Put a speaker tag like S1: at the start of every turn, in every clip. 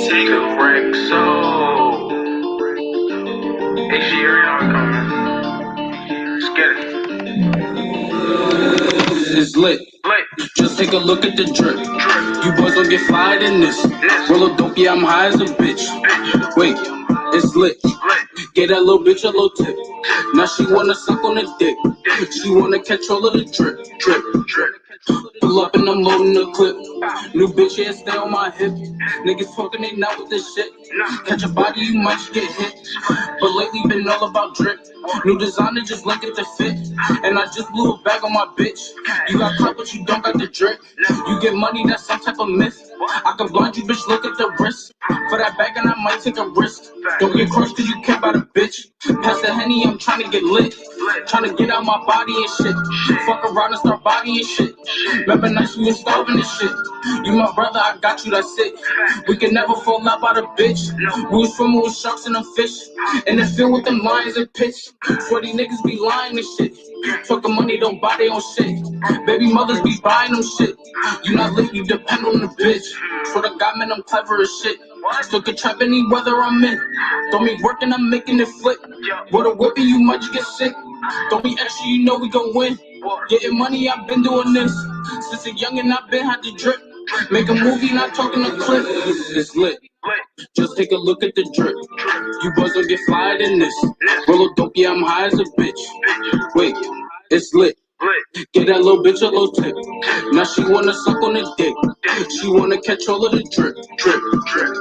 S1: Take a break, so hey, she already know I'm coming. Let's get it.
S2: It's lit. Just take a look at the drip. You boys don't get fired in this. Roll a dope, yeah, I'm high as a bitch. Wait, it's lit. Get that little bitch a little tip. Now she wanna suck on the dick. She wanna catch all of the drip, drip, drip. Pull up and I'm loading the clip. New bitch, yeah, stay on my hip. Niggas talking, they not with this shit. Catch a body, you might get hit. But lately been all about drip. New designer, just link it to fit. And I just blew a bag on my bitch. You got clout, but you don't got the drip. You get money, that's some type of myth. I can blind you, bitch, look at the wrist. For that bag, and I might take a risk. Don't get crushed cause you care about a bitch. Pass the Henny, I'm trying to get lit. Tryna get out my body and shit. Fuck around and start bodying shit. Remember nights we was starving and shit. You my brother, I got you, that's it. We can never fall out by the bitch. We was swimming with sharks and them fish. And then fill with them lions and pitch. 40 niggas be lying and shit. Talking money, don't buy their own shit. Baby mothers be buying them shit. You not lit, you depend on the bitch. For the God, man, I'm clever as shit. Still can trap any weather I'm in. Don't me working, I'm making it flip. With a whipping, you might just get sick. Don't be extra, you know we gon' win. Getting money, I've been doing this. Since a youngin', I've been had to drip. Make a movie, not talking a clip. It's lit. Just take a look at the drip. You boys don't get fired in this. Roll a dope, yeah, I'm high as a bitch. Wait, it's lit. Get that little bitch a little tip. Now she wanna suck on the dick. She wanna catch all of the drip, drip, drip.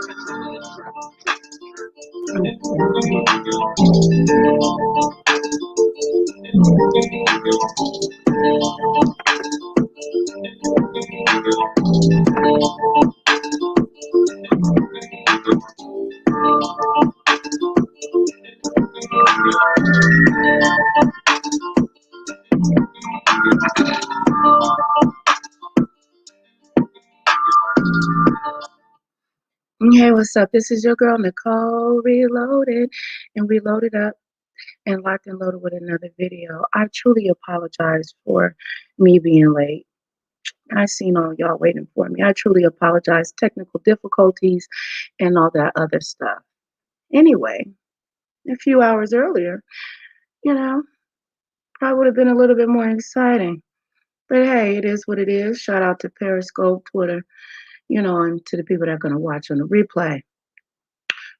S3: Hey, what's up? This is your girl, Nicole Reloaded, and we loaded up and locked and loaded with another video. I truly apologize for me being late. I seen all y'all waiting for me. I truly apologize. Technical difficulties and all that other stuff. Anyway, a few hours earlier, probably would have been a little bit more exciting. But hey, it is what it is. Shout out to Periscope, Twitter, and to the people that are going to watch on the replay.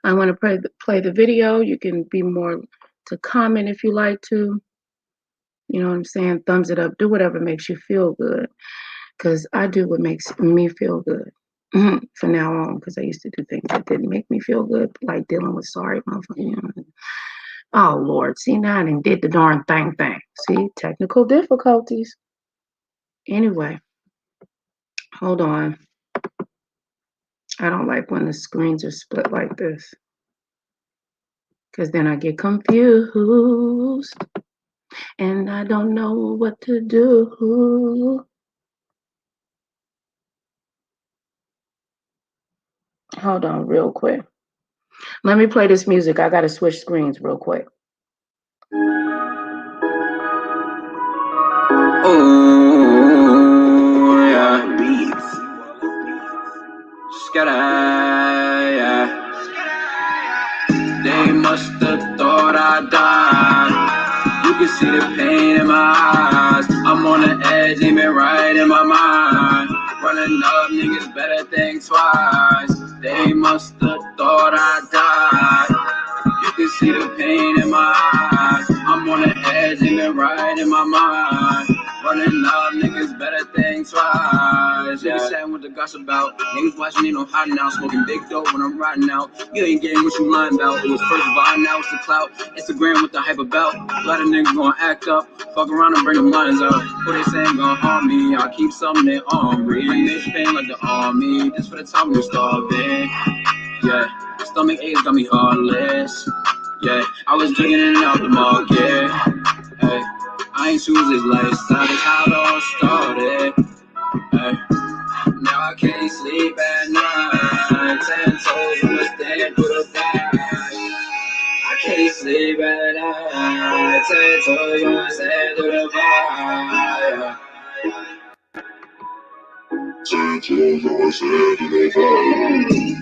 S3: I want to play the video. You can be more to comment if you like to. You know what I'm saying? Thumbs it up. Do whatever makes you feel good. Because I do what makes me feel good. From now on, because I used to do things that didn't make me feel good, like dealing with sorry motherfuckers. Oh, Lord. See, now I done did the darn thing. See, technical difficulties. Anyway, hold on. I don't like when the screens are split like this. Because then I get confused. And I don't know what to do. Hold on real quick. Let me play this music. I got to switch screens real quick.
S2: Oh, yeah. Yeah. They must have thought I died. You can see the pain in my eyes. I'm on the edge, aiming right in my mind. Running up, niggas better think twice. They must have thought I died. You can see the pain in my eyes. I'm on the edge, aiming right in my mind. Running up, niggas better think twice. Yeah, saying what the gossip about. Niggas watching, ain't no hiding out. Smoking big dope when I'm riding out. You ain't getting what you lying about. It was first vibe, now it's the clout. Instagram with the hype about. A lot of niggas gonna act up. Fuck around and bring them lines out. What they saying gonna harm me? I keep something on me. Bitch pain like the army. Just for the time we starving. Yeah, stomach aches got me heartless. Yeah, I was drinking in and out the market. Hey, I ain't choose this lifestyle, that's how it all started. Hey, now I can't sleep at night. 10 toes on the stand through the back. I can't sleep at night. 10 toes on the stand through the fire.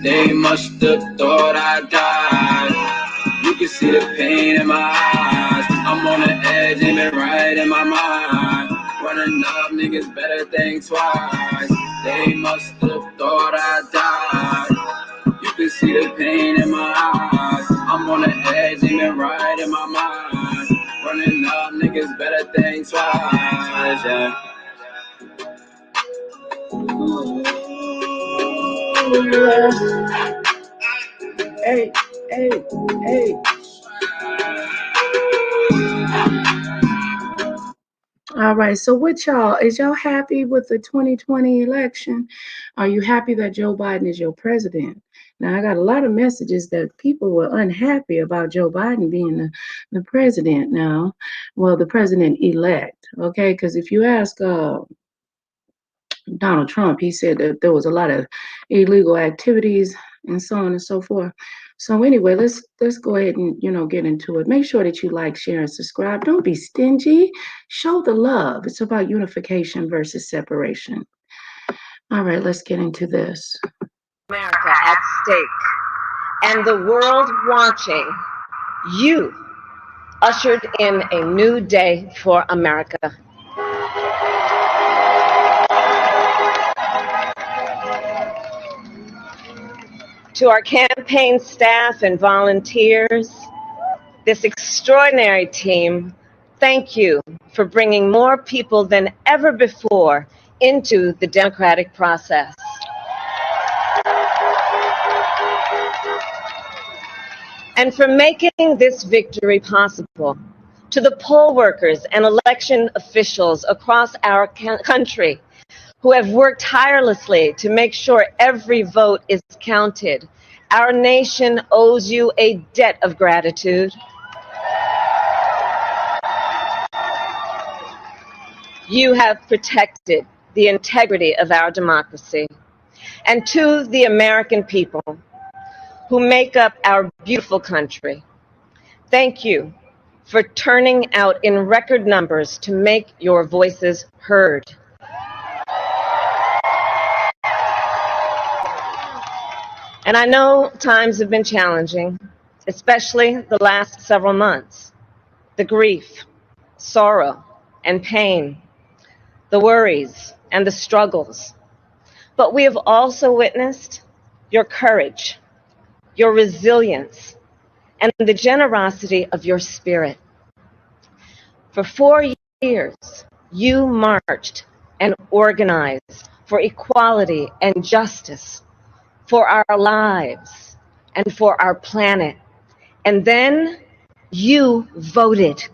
S2: They must have thought I died. You can see the pain in my eyes. I'm on the edge, aiming right in my mind. Running up, niggas better think twice. They must have thought I died. You can see the pain in my eyes. I'm on the edge, aiming right in my mind. Running up, niggas better think twice. Yeah.
S3: Hey. All right, so what y'all, is y'all happy with the 2020 election? Are you happy that Joe Biden is your president? Now, I got a lot of messages that people were unhappy about Joe Biden being the president now. Well, the president-elect, okay? Because if you ask Donald Trump, he said that there was a lot of illegal activities and so on and so forth. So anyway, let's go ahead and get into it. Make sure that you like, share, and subscribe. Don't be stingy. Show the love. It's about unification versus separation. All right, let's get into this.
S4: America at stake and the world watching, you ushered in a new day for America. To our campaign staff and volunteers, this extraordinary team, thank you for bringing more people than ever before into the democratic process. And for making this victory possible. To the poll workers and election officials across our country who have worked tirelessly to make sure every vote is counted, our nation owes you a debt of gratitude. You have protected the integrity of our democracy. And to the American people who make up our beautiful country, thank you for turning out in record numbers to make your voices heard. And I know times have been challenging, especially the last several months. The grief, sorrow, and pain, the worries and the struggles. But we have also witnessed your courage, your resilience, and the generosity of your spirit. For 4 years, you marched and organized for equality and justice, for our lives and for our planet. And then you voted.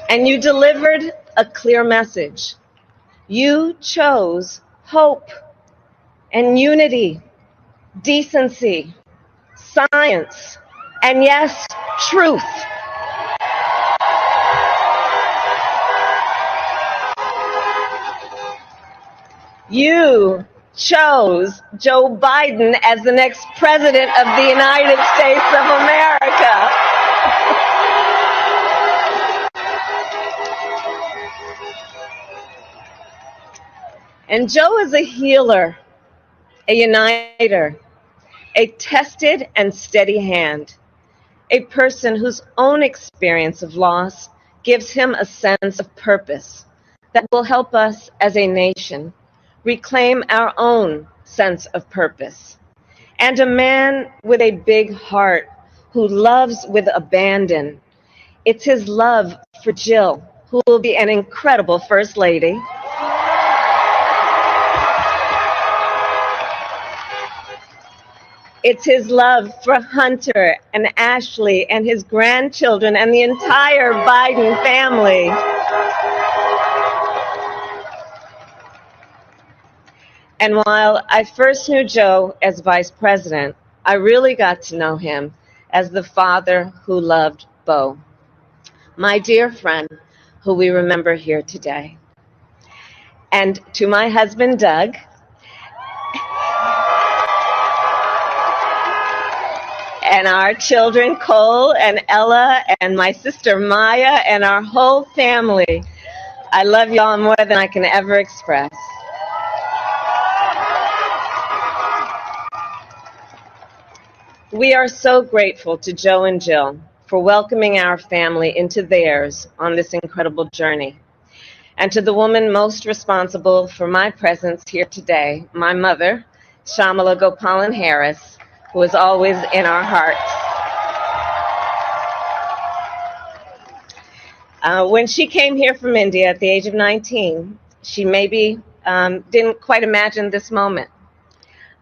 S4: And you delivered a clear message. You chose hope and unity, decency, science, and yes, truth. You chose Joe Biden as the next president of the United States of America. And Joe is a healer, a uniter, a tested and steady hand, a person whose own experience of loss gives him a sense of purpose that will help us as a nation reclaim our own sense of purpose. And a man with a big heart who loves with abandon. It's his love for Jill, who will be an incredible First Lady. It's his love for Hunter and Ashley and his grandchildren and the entire Biden family. And while I first knew Joe as vice president, I really got to know him as the father who loved Bo, my dear friend who we remember here today. And to my husband, Doug, and our children, Cole and Ella, and my sister Maya, and our whole family, I love y'all more than I can ever express. We are so grateful to Joe and Jill for welcoming our family into theirs on this incredible journey. And to the woman most responsible for my presence here today, my mother, Shamala Gopalan Harris, who is always in our hearts. When she came here from India at the age of 19, she maybe didn't quite imagine this moment,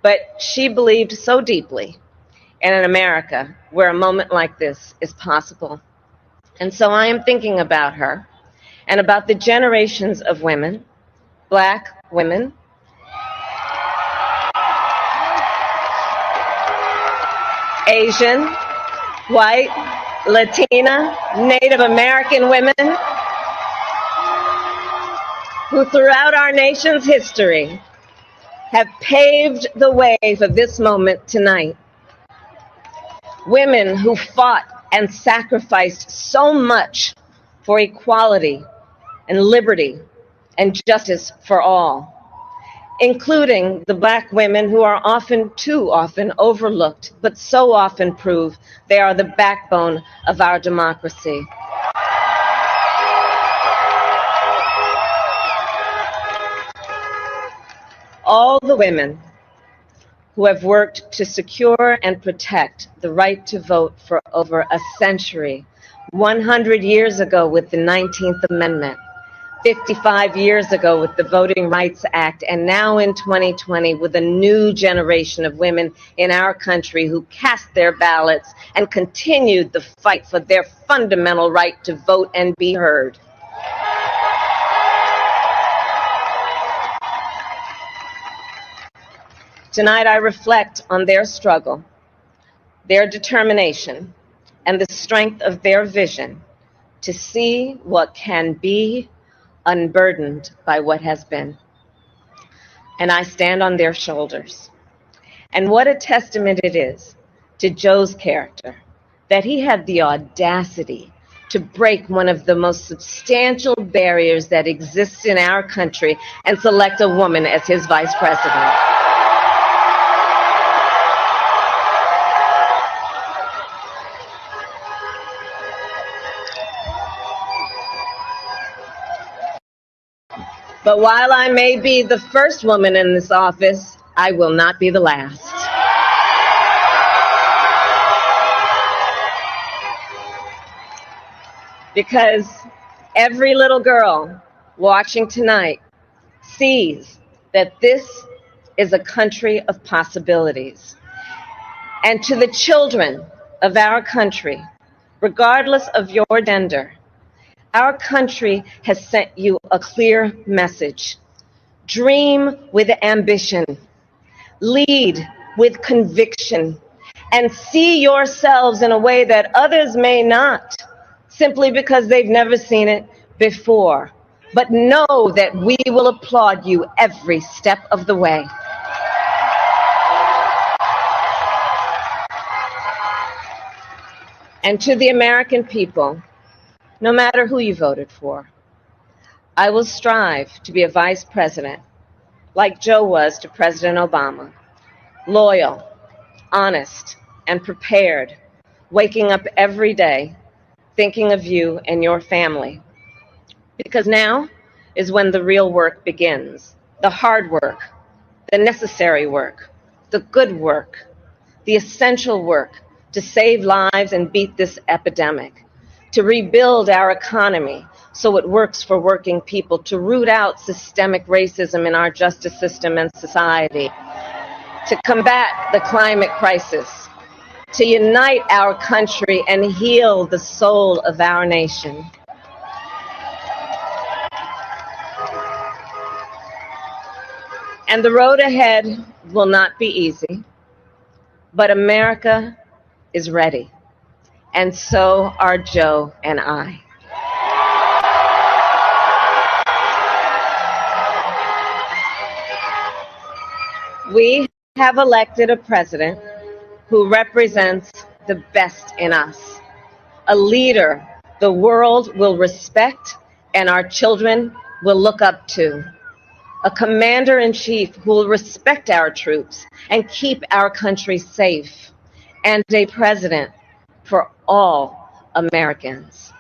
S4: but she believed so deeply in an America where a moment like this is possible. And so I am thinking about her and about the generations of women Black women, Asian, white, Latina, Native American women, who throughout our nation's history have paved the way for this moment tonight. Women who fought and sacrificed so much for equality and liberty and justice for all, including the Black women who are too often overlooked, but so often prove they are the backbone of our democracy. All the women who have worked to secure and protect the right to vote for over a century, 100 years ago with the 19th Amendment, 55 years ago with the Voting Rights Act, and now in 2020 with a new generation of women in our country who cast their ballots and continued the fight for their fundamental right to vote and be heard. Tonight I reflect on their struggle, their determination, and the strength of their vision to see what can be unburdened by what has been. And I stand on their shoulders. And what a testament it is to Joe's character that he had the audacity to break one of the most substantial barriers that exists in our country and select a woman as his vice president. But while I may be the first woman in this office, I will not be the last. Because every little girl watching tonight sees that this is a country of possibilities. And to the children of our country, regardless of your gender, our country has sent you a clear message. Dream with ambition, lead with conviction, and see yourselves in a way that others may not, simply because they've never seen it before. But know that we will applaud you every step of the way. And to the American people, no matter who you voted for, I will strive to be a vice president like Joe was to President Obama, loyal, honest, and prepared, waking up every day thinking of you and your family. Because now is when the real work begins, the hard work, the necessary work, the good work, the essential work to save lives and beat this epidemic, to rebuild our economy so it works for working people, to root out systemic racism in our justice system and society, to combat the climate crisis, to unite our country and heal the soul of our nation. And the road ahead will not be easy, but America is ready. And so are Joe and I. We have elected a president who represents the best in us, a leader the world will respect and our children will look up to, a commander-in-chief who will respect our troops and keep our country safe, and a president for all Americans.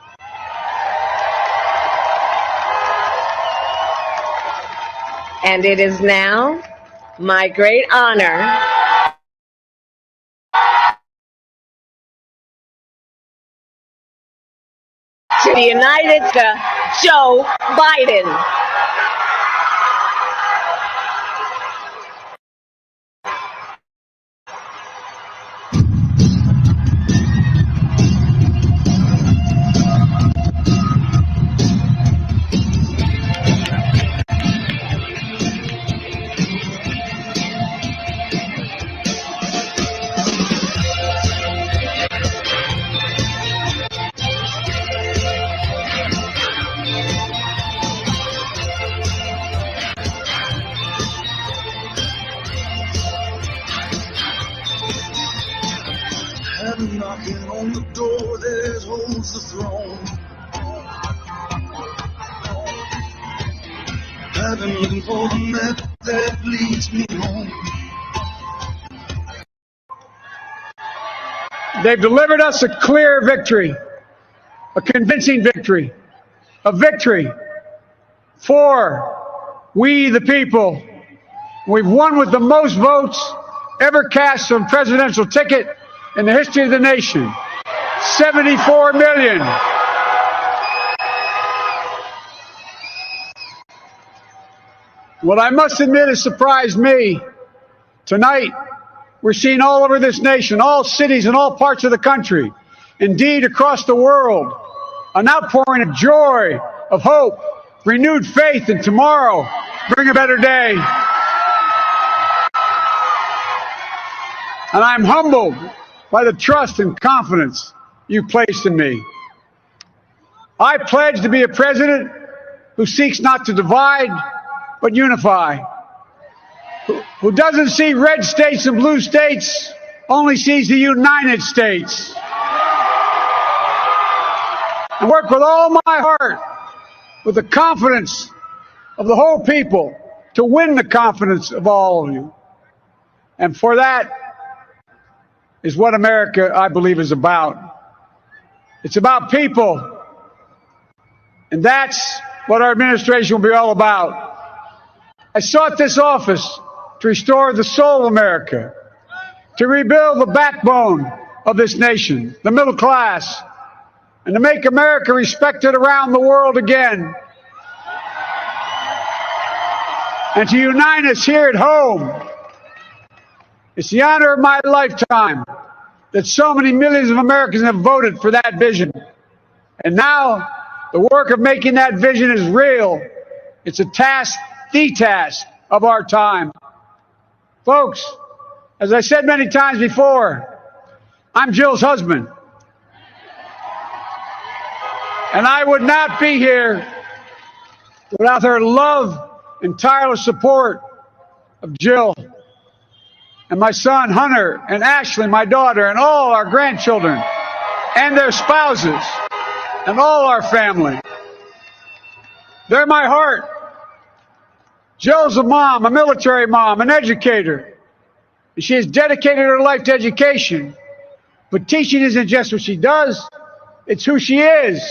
S4: And it is now my great honor to the United States, Joe Biden.
S2: knocking on the door that holds the throne. I've been looking for the map that leads me home.
S5: They've delivered us a clear victory, a convincing victory, a victory for we the people. We've won with the most votes ever cast on a presidential ticket in the history of the nation. 74 million. What I must admit has surprised me. Tonight, we're seeing all over this nation, all cities and all parts of the country, indeed across the world, an outpouring of joy, of hope, renewed faith in tomorrow, bring a better day. And I'm humbled by the trust and confidence you placed in me. I pledge to be a president who seeks not to divide, but unify. Who doesn't see red states and blue states, only sees the United States. And work with all my heart, with the confidence of the whole people, to win the confidence of all of you. And for that is what America, I believe, is about. It's about people. And that's what our administration will be all about. I sought this office to restore the soul of America, to rebuild the backbone of this nation, the middle class, and to make America respected around the world again, and to unite us here at home. It's the honor of my lifetime that so many millions of Americans have voted for that vision. And now the work of making that vision is real. It's a task, the task of our time. Folks, as I said many times before, I'm Jill's husband. And I would not be here without her love and tireless support of Jill and my son Hunter and Ashley, my daughter, and all our grandchildren and their spouses and all our family. They're my heart. Jill's a mom, a military mom, an educator. And she has dedicated her life to education. But teaching isn't just what she does, it's who she is.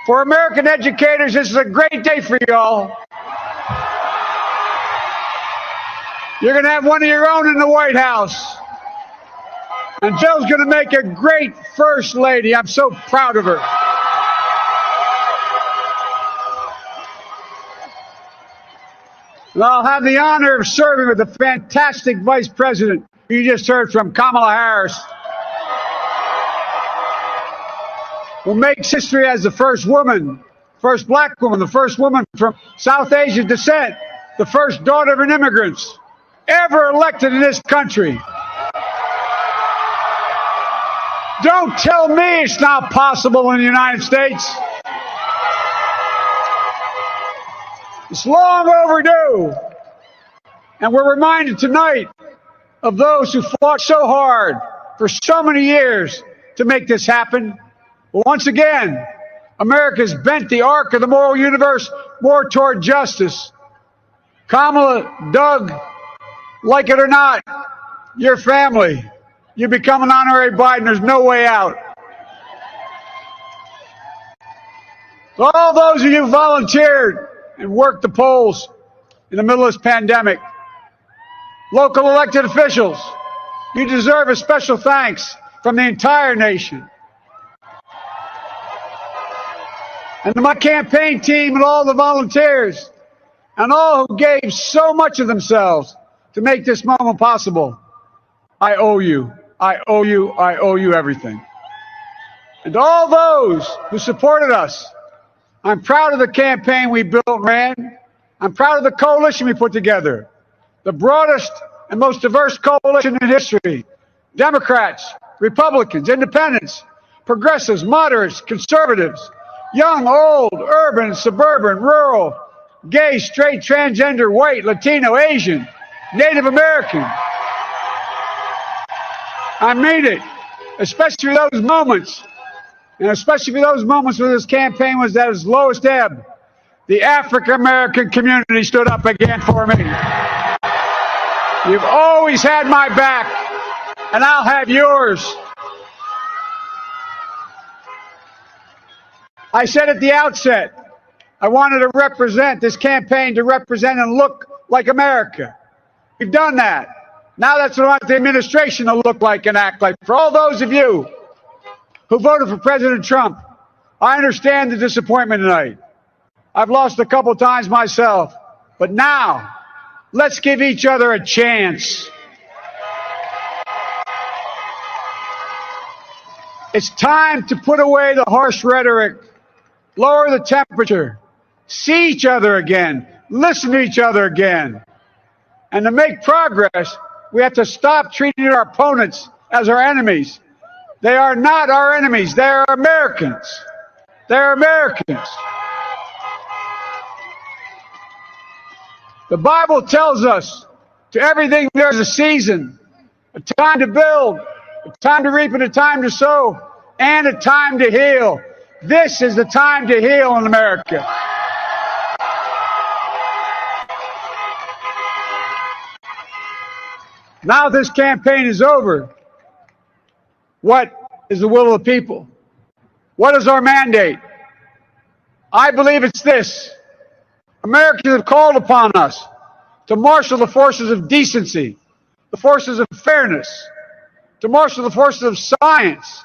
S5: For American educators, this is a great day for y'all. You're going to have one of your own in the White House. And Jill's going to make a great first lady. I'm so proud of her. And I'll have the honor of serving with the fantastic Vice President who you just heard from, Kamala Harris, who makes history as the first woman, first black woman, the first woman from South Asian descent, the first daughter of an immigrant ever elected in this country. Don't tell me it's not possible in the United States. It's long overdue. And we're reminded tonight of those who fought so hard for so many years to make this happen. But once again, America's bent the arc of the moral universe more toward justice. Kamala, Doug, like it or not, your family. You become an honorary Biden, there's no way out. So all those of you who volunteered and worked the polls in the middle of this pandemic, local elected officials, you deserve a special thanks from the entire nation. And to my campaign team and all the volunteers and all who gave so much of themselves to make this moment possible, I owe you. I owe you. I owe you everything. And to all those who supported us, I'm proud of the campaign we built and ran. I'm proud of the coalition we put together, the broadest and most diverse coalition in history. Democrats, Republicans, Independents, progressives, moderates, conservatives, young, old, urban, suburban, rural, gay, straight, transgender, white, Latino, Asian, Native American. I mean it. especially those moments, and especially those moments when this campaign was at its lowest ebb. The African American community stood up again for me. You've always had my back, and I'll have yours. I said at the outset, I wanted to represent this campaign, to represent and look like America. We've done that. Now that's what I want the administration to look like and act like. For all those of you who voted for President Trump, I understand the disappointment tonight. I've lost a couple times myself. But now, let's give each other a chance. It's time to put away the harsh rhetoric, lower the temperature, see each other again, listen to each other again. And to make progress, we have to stop treating our opponents as our enemies. They are not our enemies. They are Americans. They're Americans. The Bible tells us, to everything there's a season, a time to build, a time to reap, and a time to sow, and a time to heal. This is the time to heal in America. Now this campaign is over. What is the will of the people? What is our mandate? I believe it's this. Americans have called upon us to marshal the forces of decency, the forces of fairness, to marshal the forces of science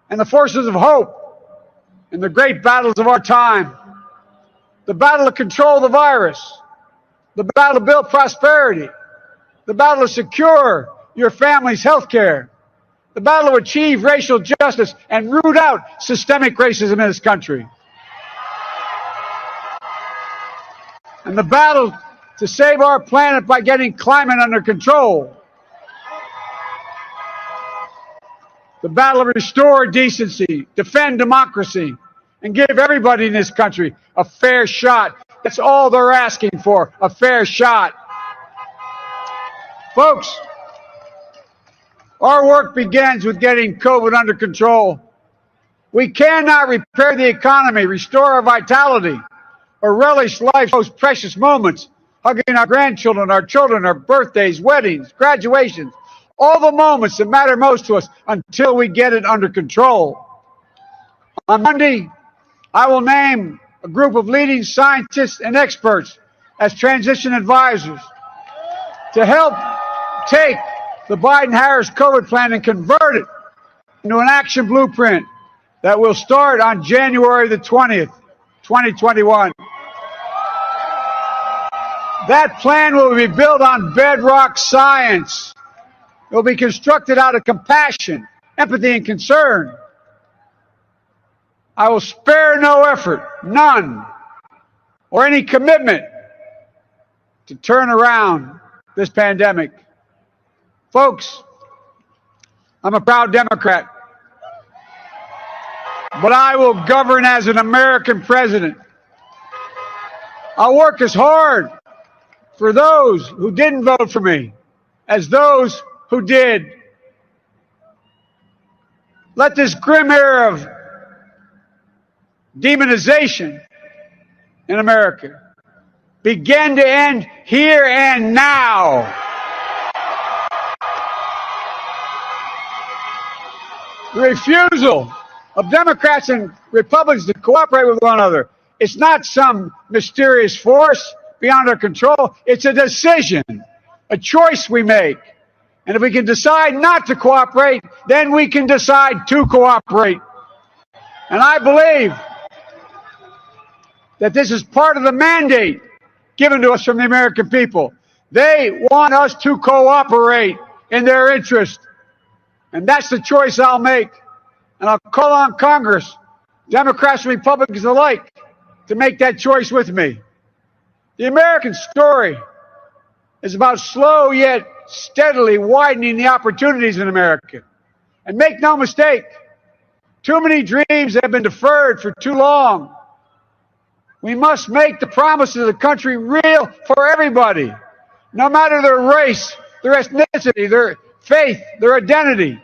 S5: and the forces of hope in the great battles of our time. The battle to control the virus, the battle to build prosperity, the battle to secure your family's health care, the battle to achieve racial justice and root out systemic racism in this country, and the battle to save our planet by getting climate under control, the battle to restore decency, defend democracy, and give everybody in this country a fair shot. That's all they're asking for, a fair shot. Folks, our work begins with getting COVID under control. We cannot repair the economy, restore our vitality, or relish life's most precious moments, hugging our grandchildren, our children, our birthdays, weddings, graduations, all the moments that matter most to us, until we get it under control. On Monday, I will name a group of leading scientists and experts as transition advisors to help take the Biden-Harris COVID plan and convert it into an action blueprint that will start on January the 20th, 2021. That plan will be built on bedrock science. It will be constructed out of compassion, empathy, and concern. I will spare no effort, none, or any commitment to turn around this pandemic. Folks, I'm a proud Democrat, but I will govern as an American president. I'll work as hard for those who didn't vote for me as those who did. Let this grim era of demonization in America begin to end here and now. The refusal of Democrats and Republicans to cooperate with one another, it's not some mysterious force beyond our control. It's a decision, a choice we make. And if we can decide not to cooperate, then we can decide to cooperate. And I believe that this is part of the mandate given to us from the American people. They want us to cooperate in their interest. And that's the choice I'll make. And I'll call on Congress, Democrats and Republicans alike, to make that choice with me. The American story is about slow yet steadily widening the opportunities in America. And make no mistake, too many dreams have been deferred for too long. We must make the promises of the country real for everybody, no matter their race, their ethnicity, their faith, their identity.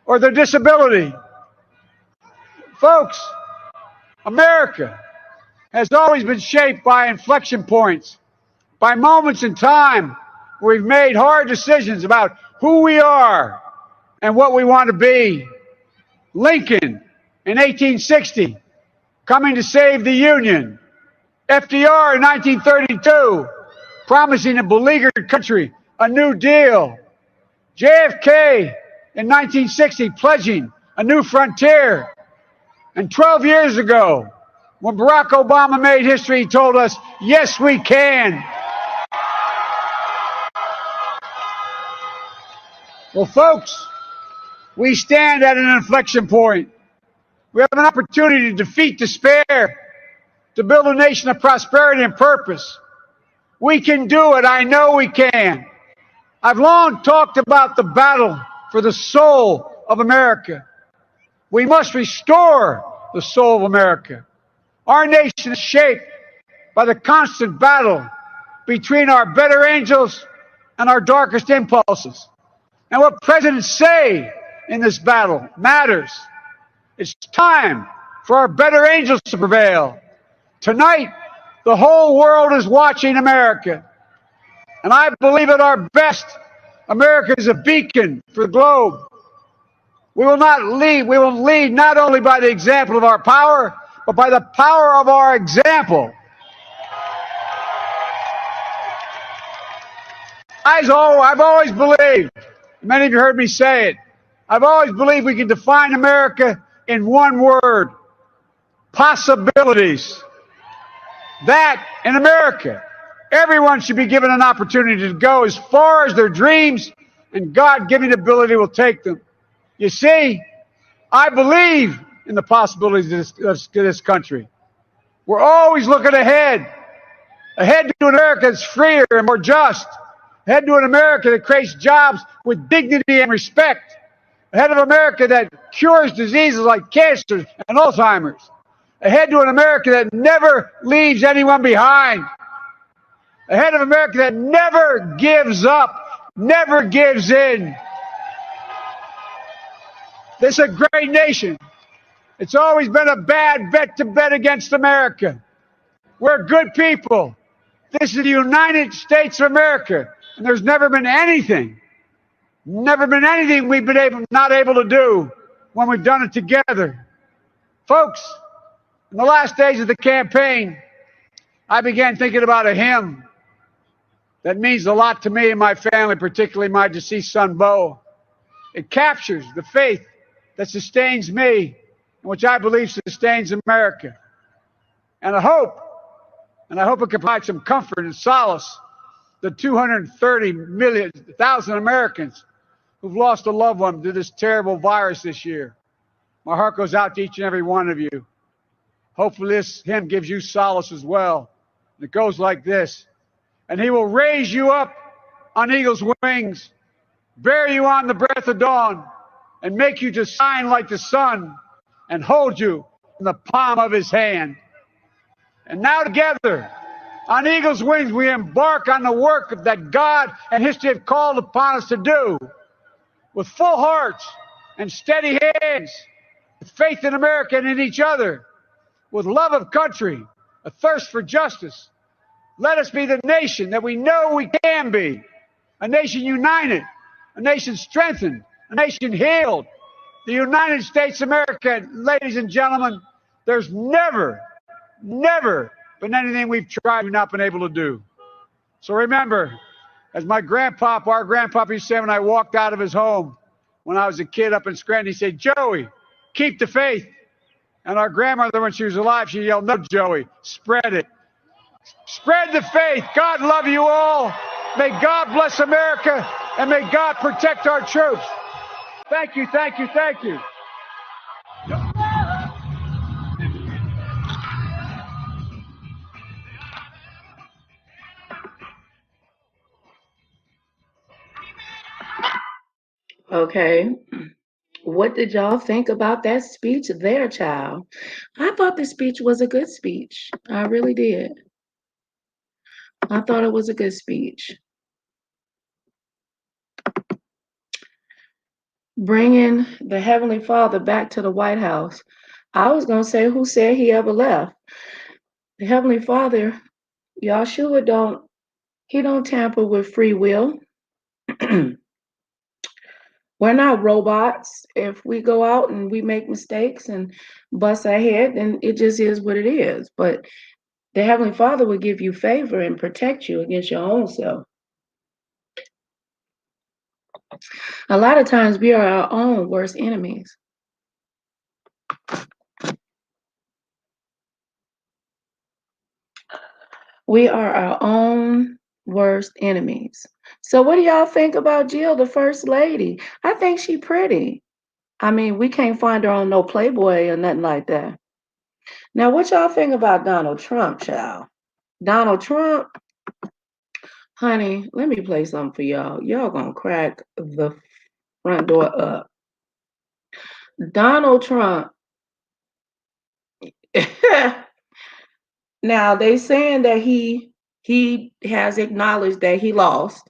S5: or their disability. Folks, America has always been shaped by inflection points, by moments in time where we've made hard decisions about who we are and what we want to be. Lincoln in 1860, coming to save the Union. FDR in 1932, promising a beleaguered country a new deal. JFK in 1960, pledging a new frontier. And 12 years ago, when Barack Obama made history, he told us, yes, we can. Well, folks, we stand at an inflection point. We have an opportunity to defeat despair, to build a nation of prosperity and purpose. We can do it. I know we can. I've long talked about the battle for the soul of America. We must restore the soul of America. Our nation is shaped by the constant battle between our better angels and our darkest impulses. And what presidents say in this battle matters. It's time for our better angels to prevail. Tonight, the whole world is watching America. And I believe at our best, America is a beacon for the globe. We will lead not only by the example of our power, but by the power of our example. I've always believed, many of you heard me say it, I've always believed we can define America in one word: possibilities. That in America, everyone should be given an opportunity to go as far as their dreams and God-given ability will take them. You see, I believe in the possibilities of this country. We're always looking ahead to an America that's freer and more just, ahead to an America that creates jobs with dignity and respect, ahead of America that cures diseases like cancer and Alzheimer's, ahead to an America that never leaves anyone behind, ahead of America that never gives up, never gives in. This is a great nation. It's always been a bad bet to bet against America. We're good people. This is the United States of America, and there's never been anything we've been not able to do when we've done it together. Folks, in the last days of the campaign, I began thinking about a hymn that means a lot to me and my family, particularly my deceased son, Bo. It captures the faith that sustains me and which I believe sustains America. And I hope it can provide some comfort and solace the 230,000 Americans who've lost a loved one to this terrible virus this year. My heart goes out to each and every one of you. Hopefully this hymn gives you solace as well. It goes like this: and he will raise you up on eagle's wings, bear you on the breath of dawn, and make you to shine like the sun, and hold you in the palm of his hand. And now together, on eagle's wings, we embark on the work that God and history have called upon us to do, with full hearts and steady hands, with faith in America and in each other, with love of country, a thirst for justice. Let us be the nation that we know we can be, a nation united, a nation strengthened, a nation healed. The United States of America, ladies and gentlemen, there's never been anything we've tried we've not been able to do. So remember, as our grandpapa used to say when I walked out of his home when I was a kid up in Scranton, he said, "Joey, keep the faith." And our grandmother, when she was alive, she yelled, "No, Joey, spread it. Spread the faith. God love you all. May God bless America, and may God protect our troops." Thank you, thank you, thank you.
S3: Okay. What did y'all think about that speech there, child? I thought the speech was a good speech. I really did. I thought it was a good speech. bringing the Heavenly Father back to the White House. I was going to say, who said he ever left? The Heavenly Father, Yahshua he don't tamper with free will. We're not robots. If we go out and we make mistakes and bust our head, then it just is what it is. But the Heavenly Father will give you favor and protect you against your own self. A lot of times we are our own worst enemies. We are our own worst enemies. So what do y'all think about Jill, the First Lady? I think she pretty. I mean, we can't find her on no Playboy or nothing like that. Now, what y'all think about Donald Trump, child? Donald Trump, honey, let me play something for y'all. Y'all gonna crack the front door up. Donald Trump. Now they saying that he has acknowledged that he lost,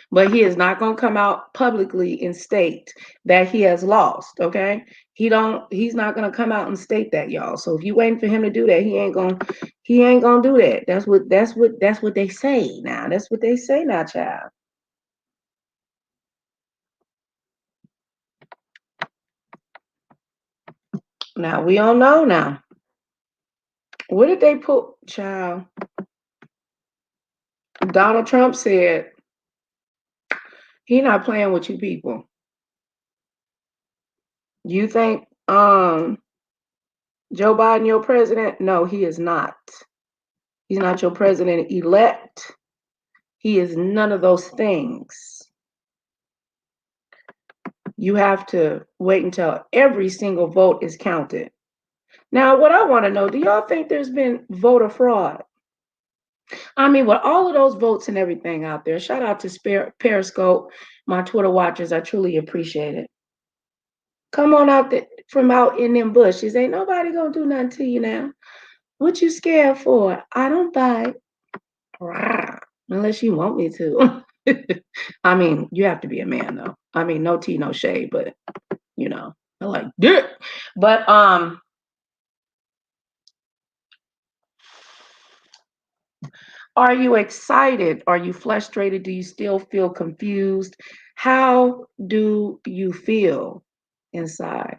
S3: but he is not going to come out publicly and state that he has lost. Okay, he's not going to come out and state that, y'all. So if you waiting for him to do that, he ain't gonna do that. That's what they say now. That's what they say now, child. Now we don't know now. What did they put, child? Donald Trump said he not playing with you people. You think Joe Biden your president? No, he is not. He's not your president elect. He is none of those things. You have to wait until every single vote is counted. Now, what I want to know, do y'all think there's been voter fraud? I mean, with all of those votes and everything out there, shout out to Periscope, my Twitter watchers. I truly appreciate it. Come on out from out in them bushes. Ain't nobody gonna do nothing to you now. What you scared for? I don't bite. Unless you want me to. I mean, you have to be a man though. I mean, no tea, no shade, but you know, I like dick. But are you excited? Are you frustrated? Do you still feel confused? How do you feel inside?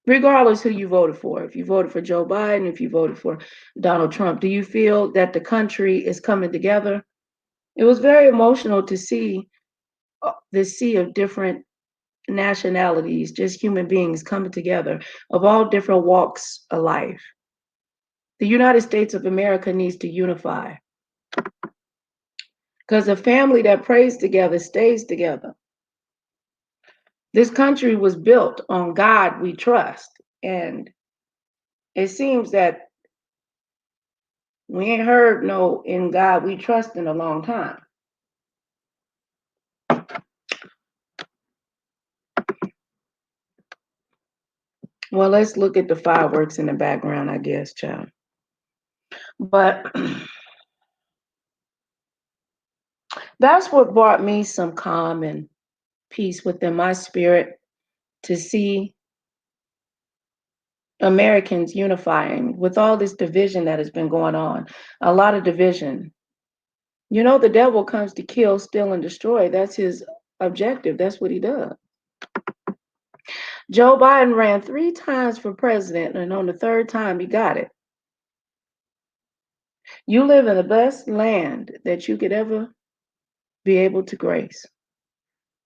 S3: Regardless who you voted for, if you voted for Joe Biden, if you voted for Donald Trump, do you feel that the country is coming together? It was very emotional to see this sea of different nationalities, just human beings coming together of all different walks of life. The United States of America needs to unify because a family that prays together stays together. This country was built on God we trust, and it seems that we ain't heard no in God we trust in a long time. Well, let's look at the fireworks in the background, I guess, child. But that's what brought me some calm and peace within my spirit, to see Americans unifying with all this division that has been going on. A lot of division. You know, the devil comes to kill, steal, and destroy. That's his objective. That's what he does. Joe Biden ran 3 times for president, and on the 3rd time, he got it. You live in the best land that you could ever be able to grace.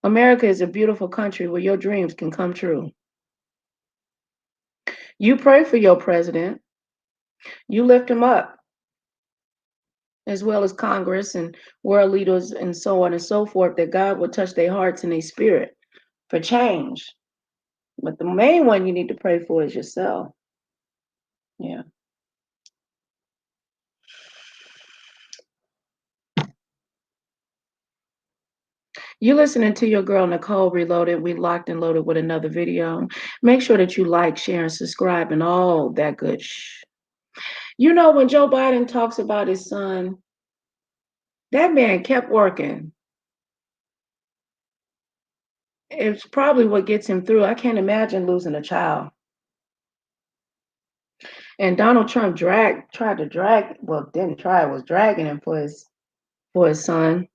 S3: America is a beautiful country where your dreams can come true. You pray for your president. You lift him up, as well as Congress and world leaders and so on and so forth, that God will touch their hearts and their spirit for change. But the main one you need to pray for is yourself. Yeah. You're listening to your girl, Nicole Reloaded. We locked and loaded with another video. Make sure that you like, share, and subscribe and all that good You know, when Joe Biden talks about his son, that man kept working. it's probably what gets him through. I can't imagine losing a child. And Donald Trump didn't try, was dragging him for his son.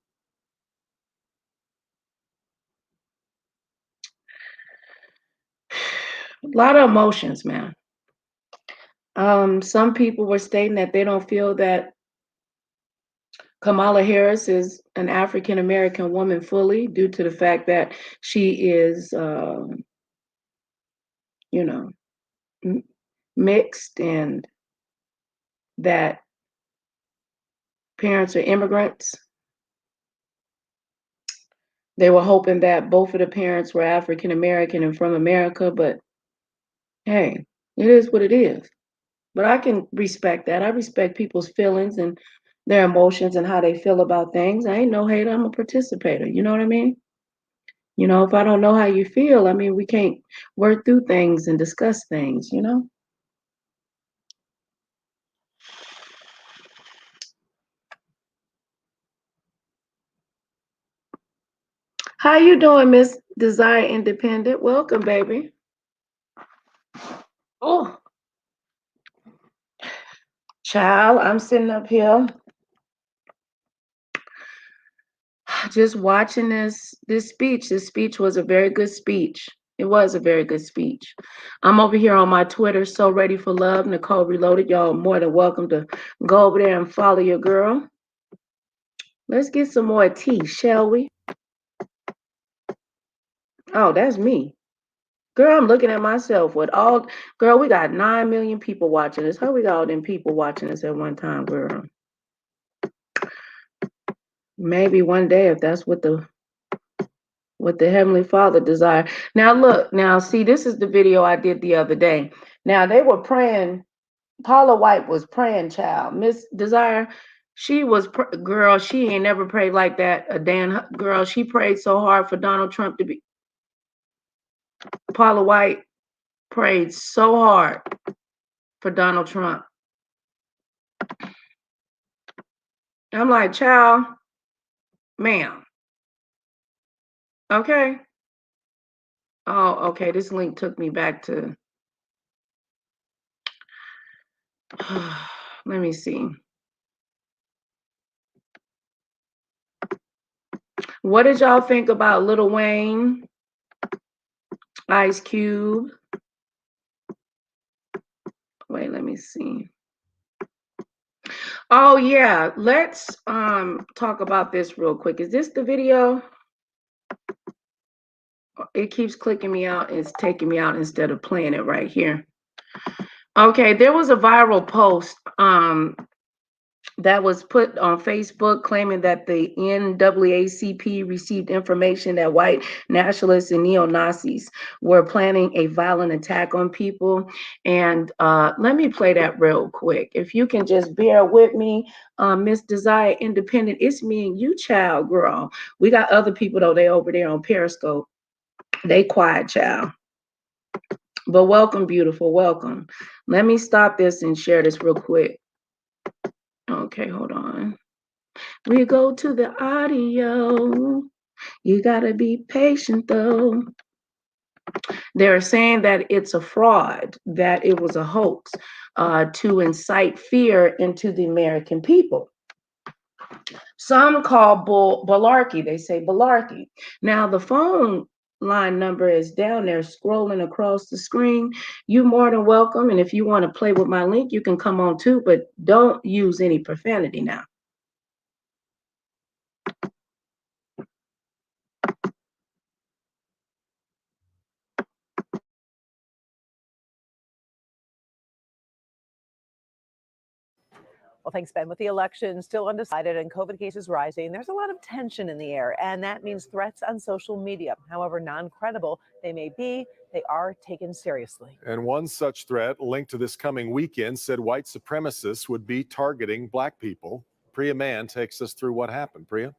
S3: A lot of emotions, man. Some people were stating that they don't feel that Kamala Harris is an African American woman fully due to the fact that she is, mixed, and that parents are immigrants. They were hoping that both of the parents were African American and from America, but hey, it is what it is. But I can respect that. I respect people's feelings and their emotions and how they feel about things. I ain't no hater. I'm a participator. You know what I mean? If I don't know how you feel, I mean, we can't work through things and discuss things, How you doing, Miss Desire Independent? Welcome, baby. Oh, child, I'm sitting up here just watching this speech. This speech was a very good speech. It was a very good speech. I'm over here on my Twitter, So Ready for Love, NicoleReloaded. Y'all more than welcome to go over there and follow your girl. Let's get some more tea, shall we? Oh, that's me. Girl, I'm looking at myself with girl, we got 9 million people watching this. How we got all them people watching this at one time, girl? Maybe one day, if that's what the Heavenly Father desire. Now look, see, this is the video I did the other day. Now they were praying. Paula White was praying, child. Miss Desire, she was, girl, she ain't never prayed like that. Girl, she prayed so hard for Donald Trump to be. Paula White prayed so hard for Donald Trump. I'm like, child, ma'am. Okay. Oh, okay. This link took me back to. Let me see. What did y'all think about Lil Wayne, Ice Cube? Wait, let me see. Oh yeah, let's talk about this real quick. Is this the video? It keeps clicking me out. It's taking me out instead of playing it right here. Okay, there was a viral post that was put on Facebook claiming that the NAACP received information that white nationalists and neo-Nazis were planning a violent attack on people. And let me play that real quick. If you can just bear with me, Miss Desire Independent, it's me and you, child, girl. We got other people, though. They over there on Periscope. They quiet, child. But welcome, beautiful, welcome. Let me stop this and share this real quick. Okay, hold on. We go to the audio. You gotta be patient, though. They're saying that it's a fraud, that it was a hoax to incite fear into the American people. Some call Balarkey. They say Balarkey. Now, the phone line number is down there scrolling across the screen. You're more than welcome. And if you want to play with my link, you can come on too, but don't use any profanity now.
S6: Well, thanks, Ben. With the election still undecided and COVID cases rising, there's a lot of tension in the air, and that means threats on social media. However non-credible they may be, they are taken seriously.
S7: And one such threat linked to this coming weekend said white supremacists would be targeting black people. Priya Mann takes us through what happened. Priya?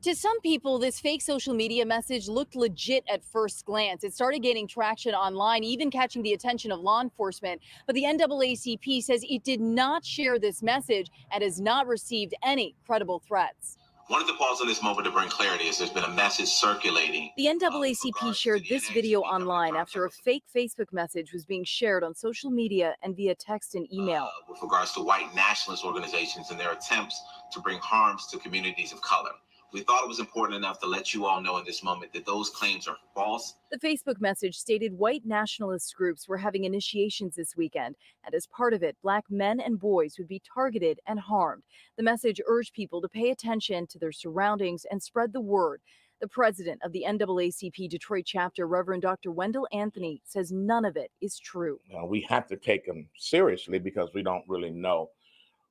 S8: To some people, this fake social media message looked legit at first glance. It started gaining traction online, even catching the attention of law enforcement. But the NAACP says it did not share this message and has not received any credible threats.
S9: Wanted to pause on this moment to bring clarity as there's been a message circulating.
S8: The NAACP shared this video online after a fake Facebook message was being shared on social media and via text and email.
S9: With regards to white nationalist organizations and their attempts to bring harms to communities of color. We thought it was important enough to let you all know in this moment that those claims are false.
S8: The Facebook message stated white nationalist groups were having initiations this weekend, and as part of it, Black men and boys would be targeted and harmed. The message urged people to pay attention to their surroundings and spread the word. The president of the NAACP Detroit chapter, Reverend Dr. Wendell Anthony, says none of it is true.
S10: We have to take them seriously because we don't really know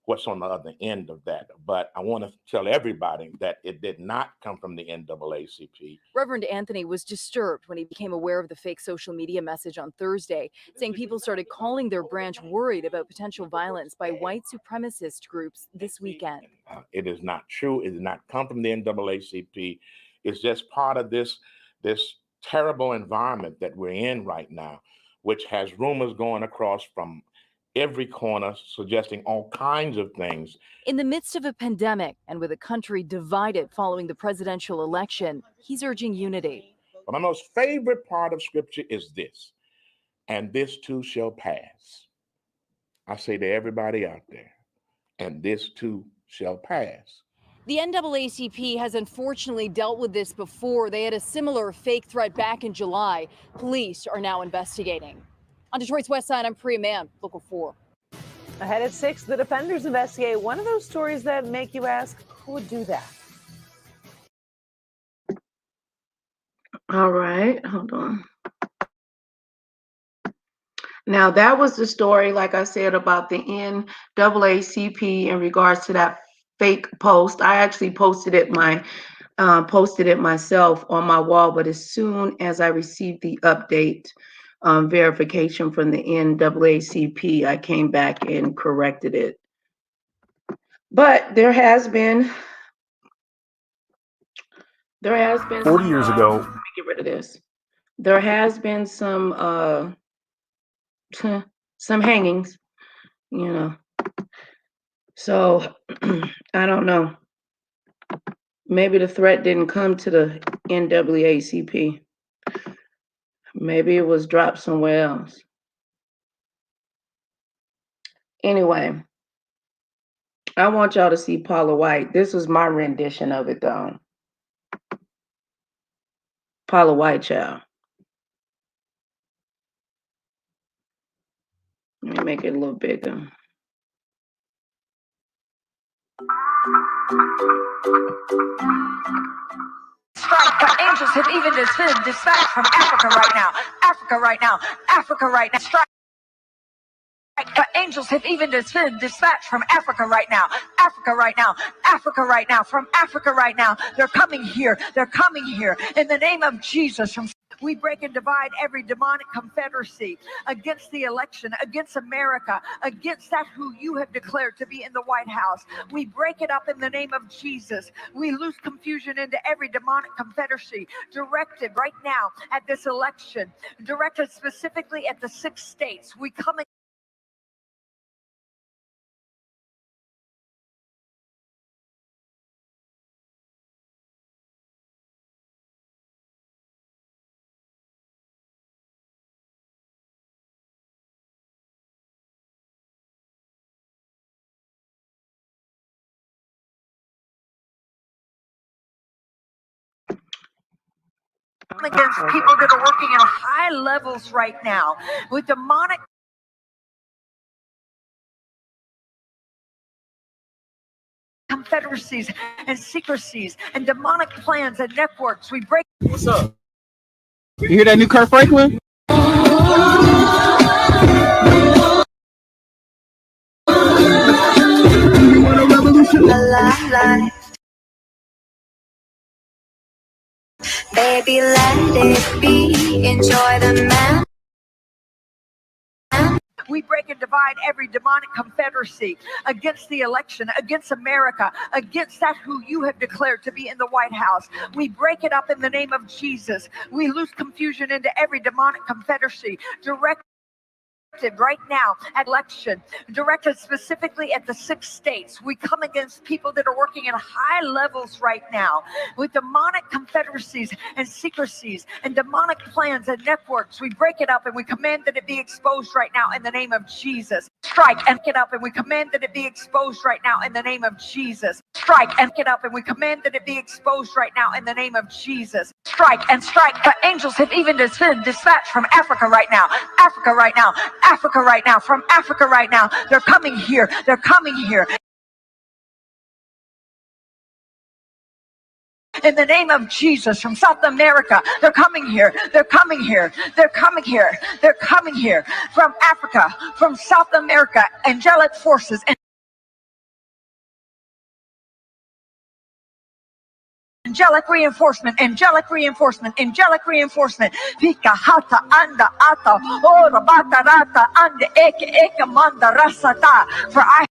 S10: what's on the other end of that. But I want to tell everybody that it did not come from the NAACP.
S8: Reverend Anthony was disturbed when he became aware of the fake social media message on Thursday, saying people started calling their branch worried about potential violence by white supremacist groups this weekend.
S10: It is not true. It did not come from the NAACP. It's just part of this terrible environment that we're in right now, which has rumors going across from every corner suggesting all kinds of things.
S8: In the midst of a pandemic and with a country divided following the presidential election, he's urging unity.
S10: But my most favorite part of scripture is this, and this too shall pass. I say to everybody out there, and this too shall pass.
S8: The NAACP has unfortunately dealt with this before. They had a similar fake threat back in July. Police are now investigating. On Detroit's West Side, I'm Priya Mann, Local 4.
S6: Ahead at 6, the defenders investigate one of those stories that make you ask, who would do that?
S3: All right, hold on. Now, that was the story, like I said, about the NAACP in regards to that fake post. I actually posted it myself on my wall, but as soon as I received the update verification from the NAACP, I came back and corrected it. But there has been
S11: 40 years ago.
S3: Let me get rid of this. There has been some hangings, you know. So I don't know. Maybe the threat didn't come to the NAACP. Maybe it was dropped somewhere else. Anyway, I want y'all to see Paula White. This was my rendition of it, though. Paula White, child. Let me make it a little bigger.
S12: Strike, angels have even been dispatched from Africa right now. Africa right now. Africa right now. Strike. Angels have even been dispatched from Africa right now. Africa right now. Africa right now. From Africa right now. They're coming here. They're coming here. In the name of Jesus. We break and divide every demonic confederacy against the election, against America, against that who you have declared to be in the White House. We break it up in the name of Jesus. We lose confusion into every demonic confederacy directed right now at this election, directed specifically at the 6 states. We come against people that are working at high levels right now with demonic confederacies and secrecies and demonic plans and networks. We break.
S11: What's up? You hear that new Kurt Franklin? You want a revolution?
S12: Baby, let it be. Enjoy the man. We break and divide every demonic confederacy against the election, against America, against that who you have declared to be in the White House. We break it up in the name of Jesus. We lose confusion into every demonic confederacy directed right now, election directed specifically at the 6 states. We come against people that are working at high levels right now with demonic confederacies and secrecies and demonic plans and networks. We break it up and we command that it be exposed right now in the name of Jesus. Strike and get up and we command that it be exposed right now in the name of Jesus. Strike and get up and we command that it be exposed right now in the name of Jesus. Strike and strike. The angels have even been dispatched from Africa right now. Africa right now. Africa right now. From Africa right now. They're coming here. They're coming here. In the name of Jesus, from South America, they're coming here. They're coming here. They're coming here. They're coming here. From Africa, from South America, angelic forces. Angelic reinforcement, angelic reinforcement, angelic reinforcement. Pika hata anda ata ora bata rata anda eke manda rasata. For I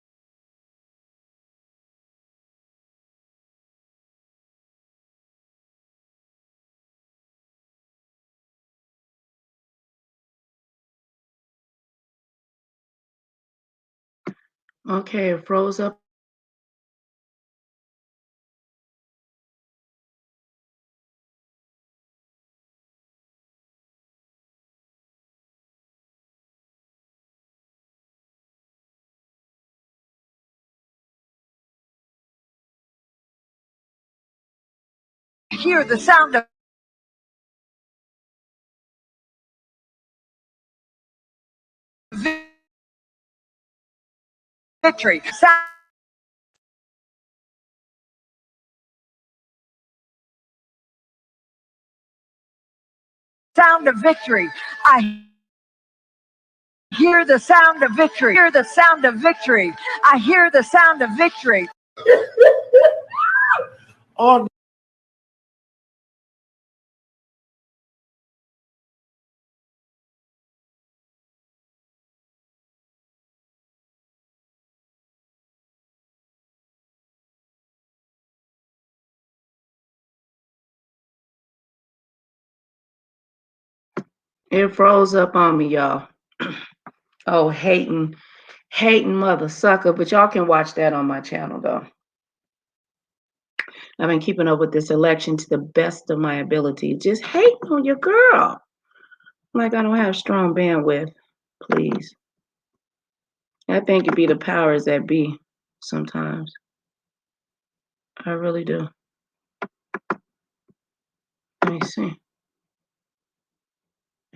S3: Okay, it froze up.
S12: hear the sound of victory. Sound of victory. I hear the sound of victory. Hear the sound of victory. I hear the sound of victory.
S10: Oh,
S3: It froze up on me, y'all. Oh, hating mother sucker. But y'all can watch that on my channel, though. I've been keeping up with this election to the best of my ability. Just hating on your girl. Like I don't have strong bandwidth. Please. I think it be the powers that be sometimes. I really do. Let me see.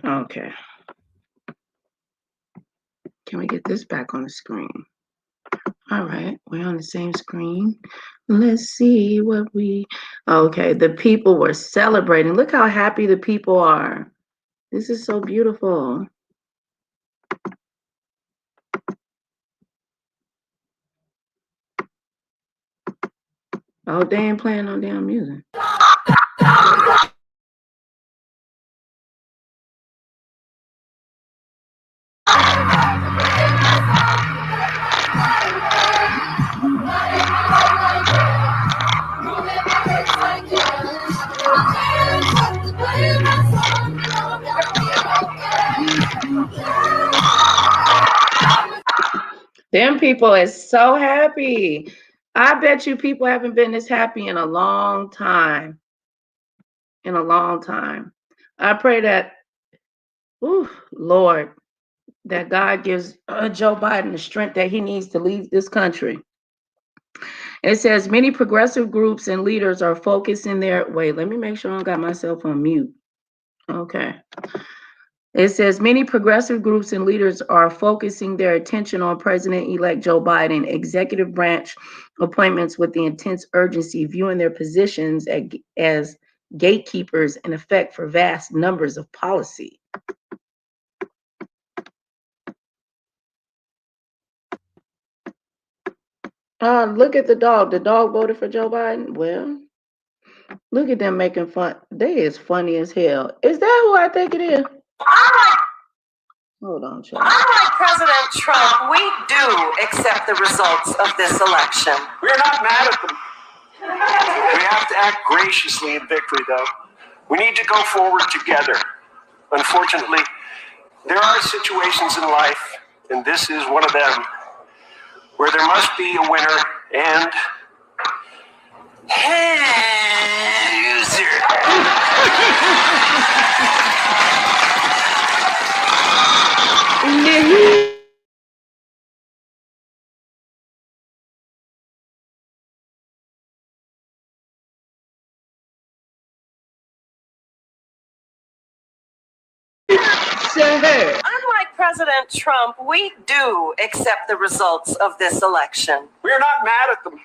S3: Okay. Can we get this back on the screen? All right, we're on the same screen. Let's see what we... Okay, the people were celebrating. Look how happy the people are. This is so beautiful. Oh, they ain't playing no damn music. Them people is so happy. I bet you people haven't been this happy in a long time. In a long time. I pray that, Lord, that God gives Joe Biden the strength that he needs to lead this country. It says many progressive groups and leaders are focusing their... Wait, let me make sure I got myself on mute. Okay. It says many progressive groups and leaders are focusing their attention on President-elect Joe Biden, executive branch appointments with the intense urgency, viewing their positions as gatekeepers in effect for vast numbers of policy. Look at the dog. The dog voted for Joe Biden. Well, look at them making fun. They is funny as hell. Is that who I think it is? Hold on, child.
S13: Unlike President Trump, we do accept the results of this election.
S14: We're not mad at them. We have to act graciously in victory, though. We need to go forward together. Unfortunately, There are situations in life, and this is one of them, where there must be a winner and loser.
S13: Unlike President Trump, we do accept the results of this election.
S14: We're not mad at them.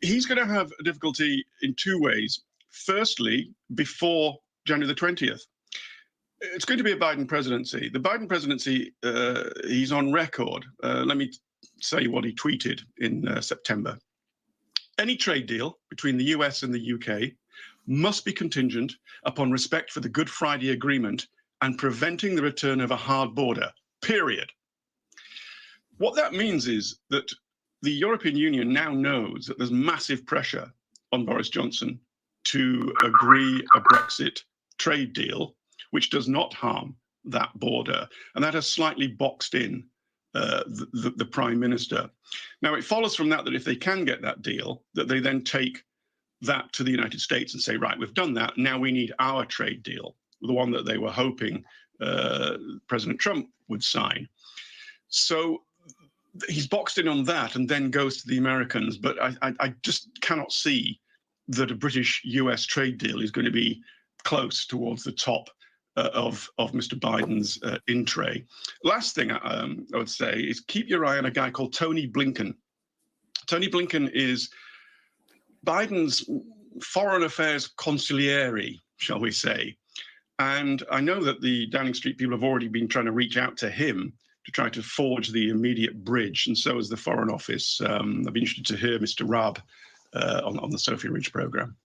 S15: He's going to have a difficulty in two ways. Firstly, before January the 20th, it's going to be a Biden presidency. The Biden presidency, he's on record. Let me say what he tweeted in September. Any trade deal between the US and the UK must be contingent upon respect for the Good Friday Agreement and preventing the return of a hard border, period. What that means is that the European Union now knows that there's massive pressure on Boris Johnson to agree a Brexit trade deal, which does not harm that border. And that has slightly boxed in the Prime Minister. Now, it follows from that if they can get that deal, that they then take that to the United States and say, right, we've done that. Now we need our trade deal, the one that they were hoping President Trump would sign. So he's boxed in on that and then goes to the Americans. But I just cannot see that a British-US trade deal is going to be close towards the top of Mr. Biden's in tray. Last thing I would say is keep your eye on a guy called Tony Blinken. Tony Blinken is Biden's foreign affairs consigliere, shall we say. And I know that the Downing Street people have already been trying to reach out to him to try to forge the immediate bridge, and so has the Foreign Office. I'd be interested to hear Mr. Raab on the Sophie Ridge programme.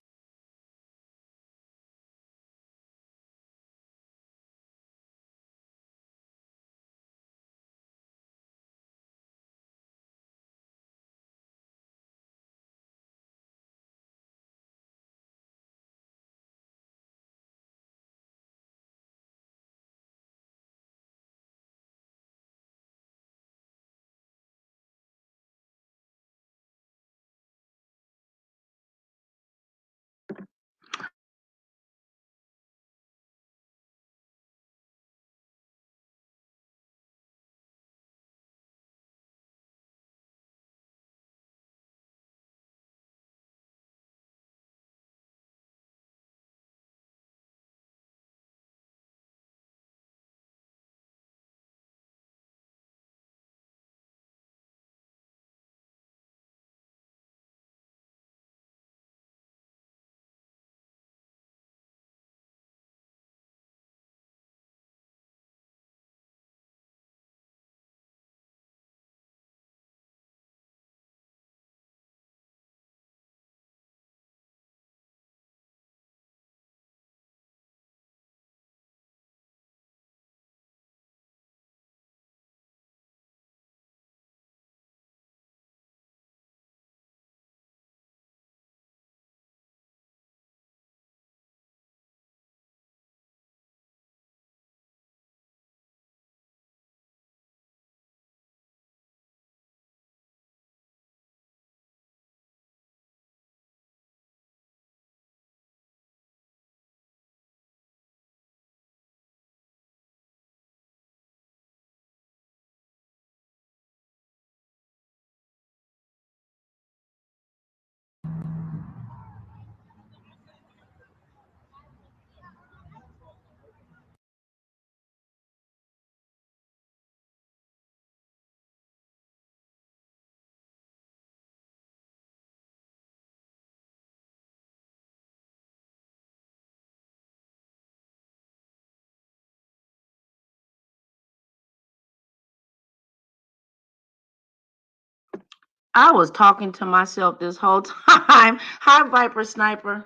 S3: I was talking to myself this whole time. Hi, Viper Sniper.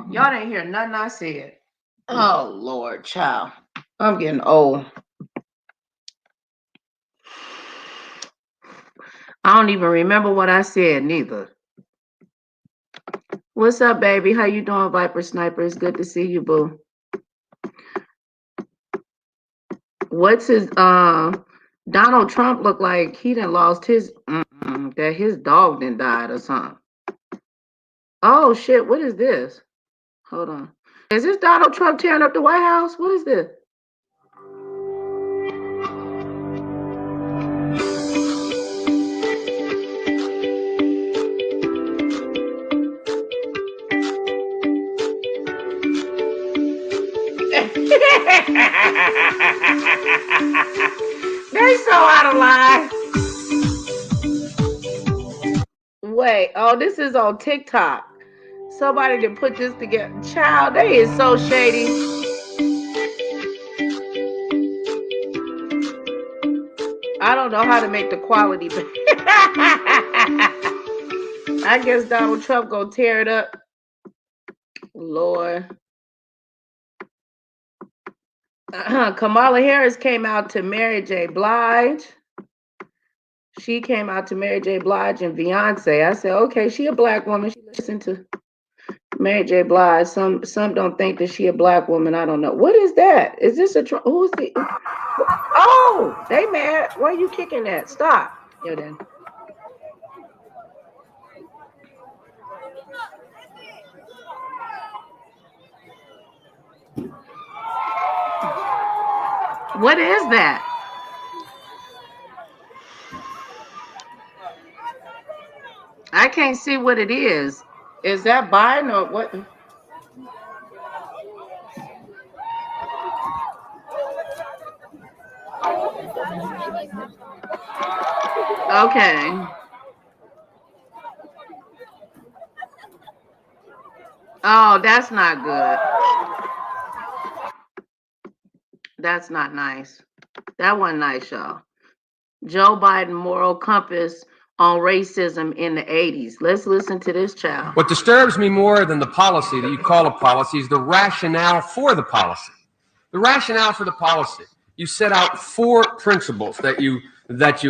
S3: Y'all didn't hear nothing I said. Oh, Lord, child. I'm getting old. I don't even remember what I said, neither. What's up, baby? How you doing, Viper Sniper? It's good to see you, boo. What's his, Donald Trump looked like he done lost his, that his dog done died or something. Oh, shit, what is this? Hold on. Is this Donald Trump tearing up the White House? What is this? They so out of line. Wait, oh, this is on TikTok. Somebody did put this together. Child, they is so shady. I don't know how to make the quality better. I guess Donald Trump gonna tear it up. Lord. Kamala Harris came out to Mary J. Blige. She came out to Mary J. Blige and Beyonce. I said, okay, she a black woman. She listened to Mary J. Blige. Some don't think that she a black woman. I don't know. What is that? Is this a who's the? Oh, they mad. Why are you kicking that? Stop. Yeah, then. What is that? I can't see what it is. Is that Biden or what? Okay. Oh, that's not good. That's not nice. That wasn't nice, y'all. Joe Biden moral compass on racism in the 80s. Let's listen to this, child.
S16: What disturbs me more than the policy that you call a policy is the rationale for the policy. The rationale for the policy. You set out 4 principles that you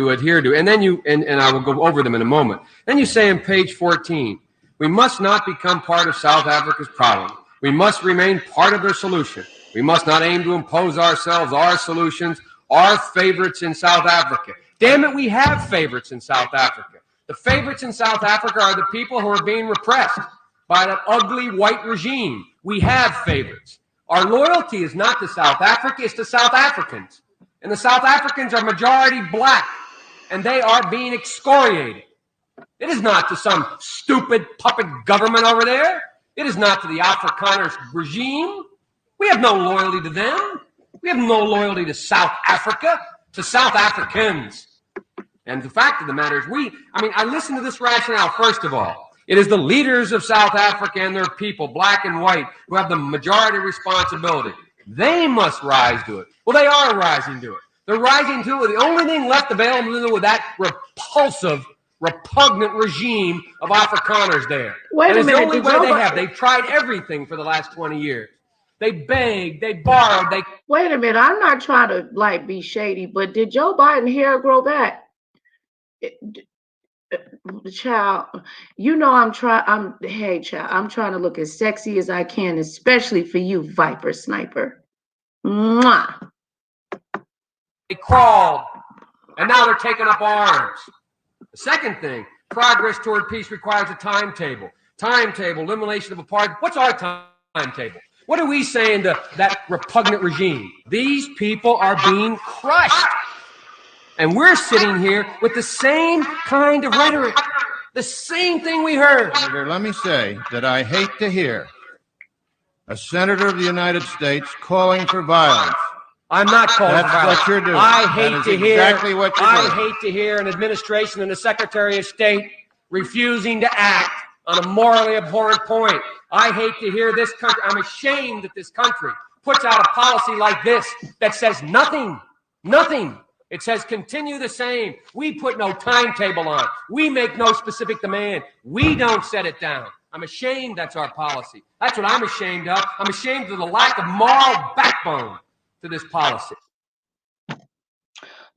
S16: adhere to, and then and I will go over them in a moment. Then you say on page 14, we must not become part of South Africa's problem. We must remain part of their solution. We must not aim to impose ourselves, our solutions, our favorites in South Africa. Damn it, we have favorites in South Africa. The favorites in South Africa are the people who are being repressed by that ugly white regime. We have favorites. Our loyalty is not to South Africa, it's to South Africans. And the South Africans are majority black, and they are being excoriated. It is not to some stupid puppet government over there. It is not to the Afrikaner regime. We have no loyalty to them. We have no loyalty to South Africa, to South Africans. And the fact of the matter is I listen to this rationale, first of all. It is the leaders of South Africa and their people, black and white, who have the majority responsibility. They must rise to it. Well, they are rising to it. They're rising to it. The only thing left available to them with that repulsive, repugnant regime of Afrikaners there.
S3: Wait a minute.
S16: The only way they have. They've tried everything for the last 20 years. They begged, they borrowed, they...
S3: Wait a minute. I'm not trying to be shady, but did Joe Biden hair grow back? Child, you know I'm trying to look as sexy as I can, especially for you, Viper Sniper. Mwah.
S16: They crawled, and now they're taking up arms. The second thing, progress toward peace requires a timetable. Timetable, elimination of apartheid. What's our timetable? What are we saying to that repugnant regime? These people are being crushed. And we're sitting here with the same kind of rhetoric, the same thing we heard.
S17: Senator, let me say that I hate to hear a senator of the United States calling for violence.
S16: I'm not calling for violence.
S17: That's what you're doing.
S16: I hate to hear
S17: exactly what you're doing.
S16: I hate to hear an administration and a Secretary of State refusing to act on a morally abhorrent point. I hate to hear this country. I'm ashamed that this country puts out a policy like this that says nothing It says continue the same. We put no timetable on. We make no specific demand. We don't set it down. I'm ashamed that's our policy. That's what I'm ashamed of. I'm ashamed of the lack of moral backbone to this policy.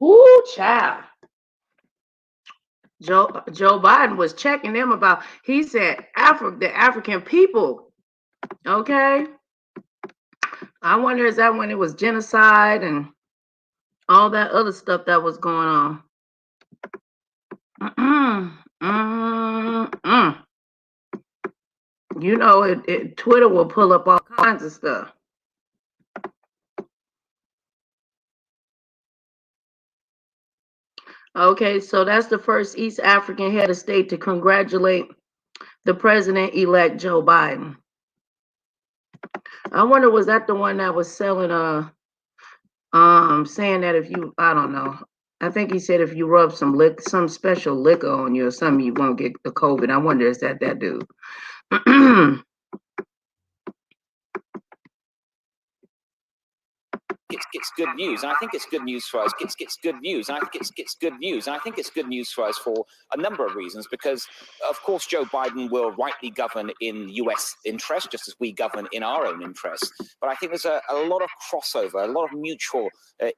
S3: Ooh, child. Joe Biden was checking them about, he said, the African people. Okay. I wonder, is that when it was genocide and all that other stuff that was going on? You know, Twitter will pull up all kinds of stuff. Okay, so that's the first East African head of state to congratulate the president-elect Joe Biden. I wonder, was that the one that was selling saying that if you, I don't know, I think he said if you rub some special liquor on you or something, you won't get the COVID. I wonder, is that dude?
S18: It's good news, and I think it's good news for us. It's good news, and I think it's good news, and I think it's good news for us for a number of reasons. Because, of course, Joe Biden will rightly govern in U.S. interest, just as we govern in our own interest. But I think there's a lot of crossover, a lot of mutual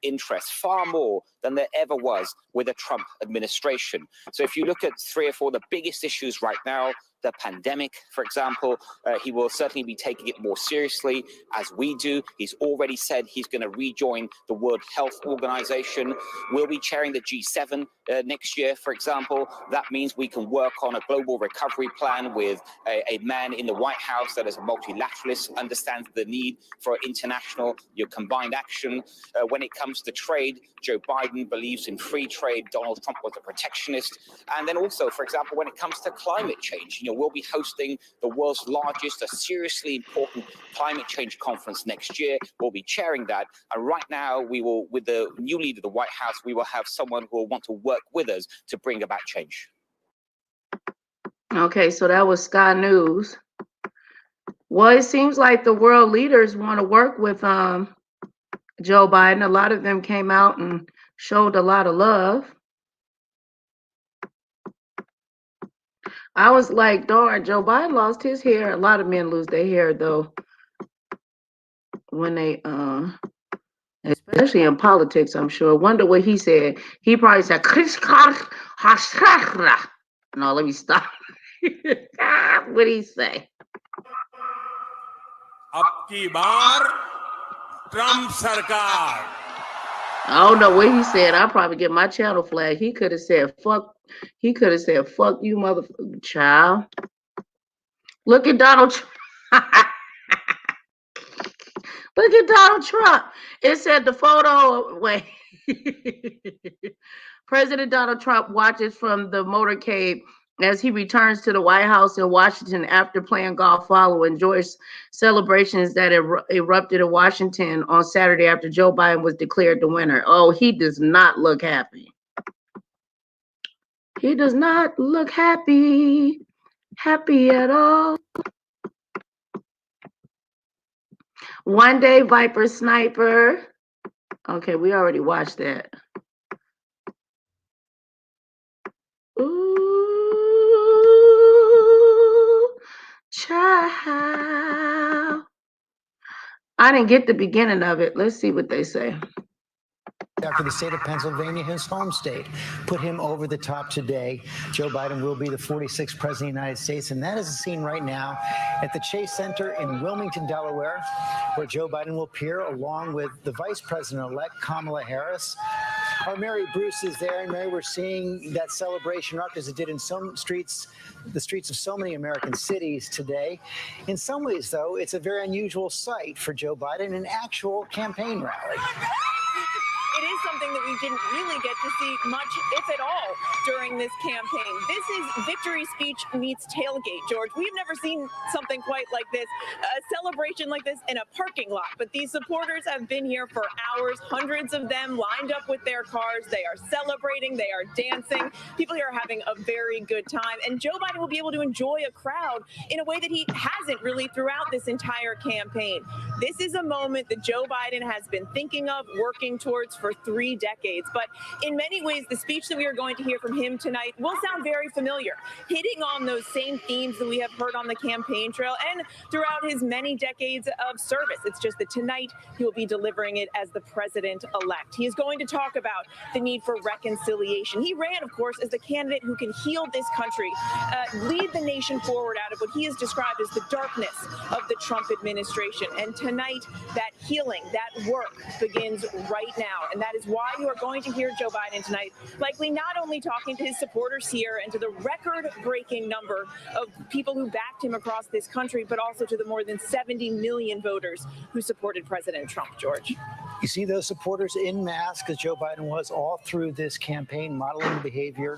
S18: interest, far more than there ever was with the Trump administration. So if you look at 3 or 4 of the biggest issues right now, the pandemic, for example, he will certainly be taking it more seriously, as we do. He's already said he's going to rejoin the World Health Organization. We'll be chairing the G7 next year, for example. That means we can work on a global recovery plan with a man in the White House that is a multilateralist, understands the need for international combined action. When it comes to trade, Joe Biden believes in free trade. Donald Trump was a protectionist. And then also, for example, when it comes to climate change, we'll be hosting the world's largest, a seriously important climate change conference next year. We'll be chairing that. And right now, we will, with the new leader of the White House, we will have someone who will want to work with us to bring about change.
S3: Okay, so that was Sky News. Well, it seems like the world leaders want to work with Joe Biden. A lot of them came out and showed a lot of love. I was like, darn, Joe Biden lost his hair. A lot of men lose their hair, though, when they, especially in politics, I'm sure. Wonder what he said. He probably said, no, let me stop. What did he say?
S19: Ab ki baar Trump sarkar.
S3: I don't know what he said. I'll probably get my channel flagged. He could have said, fuck. He could have said, fuck you, motherfucker, child. Look at Donald Trump. Look at Donald Trump. It said the photo. Wait. President Donald Trump watches from the motorcade as he returns to the White House in Washington after playing golf following joyous celebrations that erupted in Washington on Saturday after Joe Biden was declared the winner. Oh, he does not look happy. He does not look happy at all. One Day Viper Sniper. Okay, we already watched that. Ooh, child. I didn't get the beginning of it. Let's see what they say.
S20: After the state of Pennsylvania, his home state, put him over the top today. Joe Biden will be the 46th president of the United States, and that is the scene right now at the Chase Center in Wilmington, Delaware, where Joe Biden will appear along with the vice president-elect Kamala Harris. Our Mary Bruce is there, and Mary, we're seeing that celebration erupt as it did in some streets, the streets of so many American cities today. In some ways, though, it's a very unusual sight for Joe Biden, an actual campaign rally.
S21: It is something that we didn't really get to see much, if at all, during this campaign. This is victory speech meets tailgate, George. We've never seen something quite like this, a celebration like this in a parking lot. But these supporters have been here for hours, hundreds of them lined up with their cars. They are celebrating, they are dancing. People here are having a very good time. And Joe Biden will be able to enjoy a crowd in a way that he hasn't really throughout this entire campaign.
S1: This is a moment that Joe Biden has been thinking of, working towards for 3 decades. But in many ways, the speech that we are going to hear from him tonight will sound very familiar, hitting on those same themes that we have heard on the campaign trail and throughout his many decades of service. It's just that tonight he will be delivering it as the president-elect. He is going to talk about the need for reconciliation. He ran, of course, as the candidate who can heal this country, lead the nation forward out of what he has described as the darkness of the Trump administration. And tonight, that healing, that work begins right now. And that is why you are going to hear Joe Biden tonight, likely not only talking to his supporters here and to the record-breaking number of people who backed him across this country, but also to the more than 70 million voters who supported President Trump, George.
S20: You see those supporters in mass, because Joe Biden was all through this campaign modeling the behavior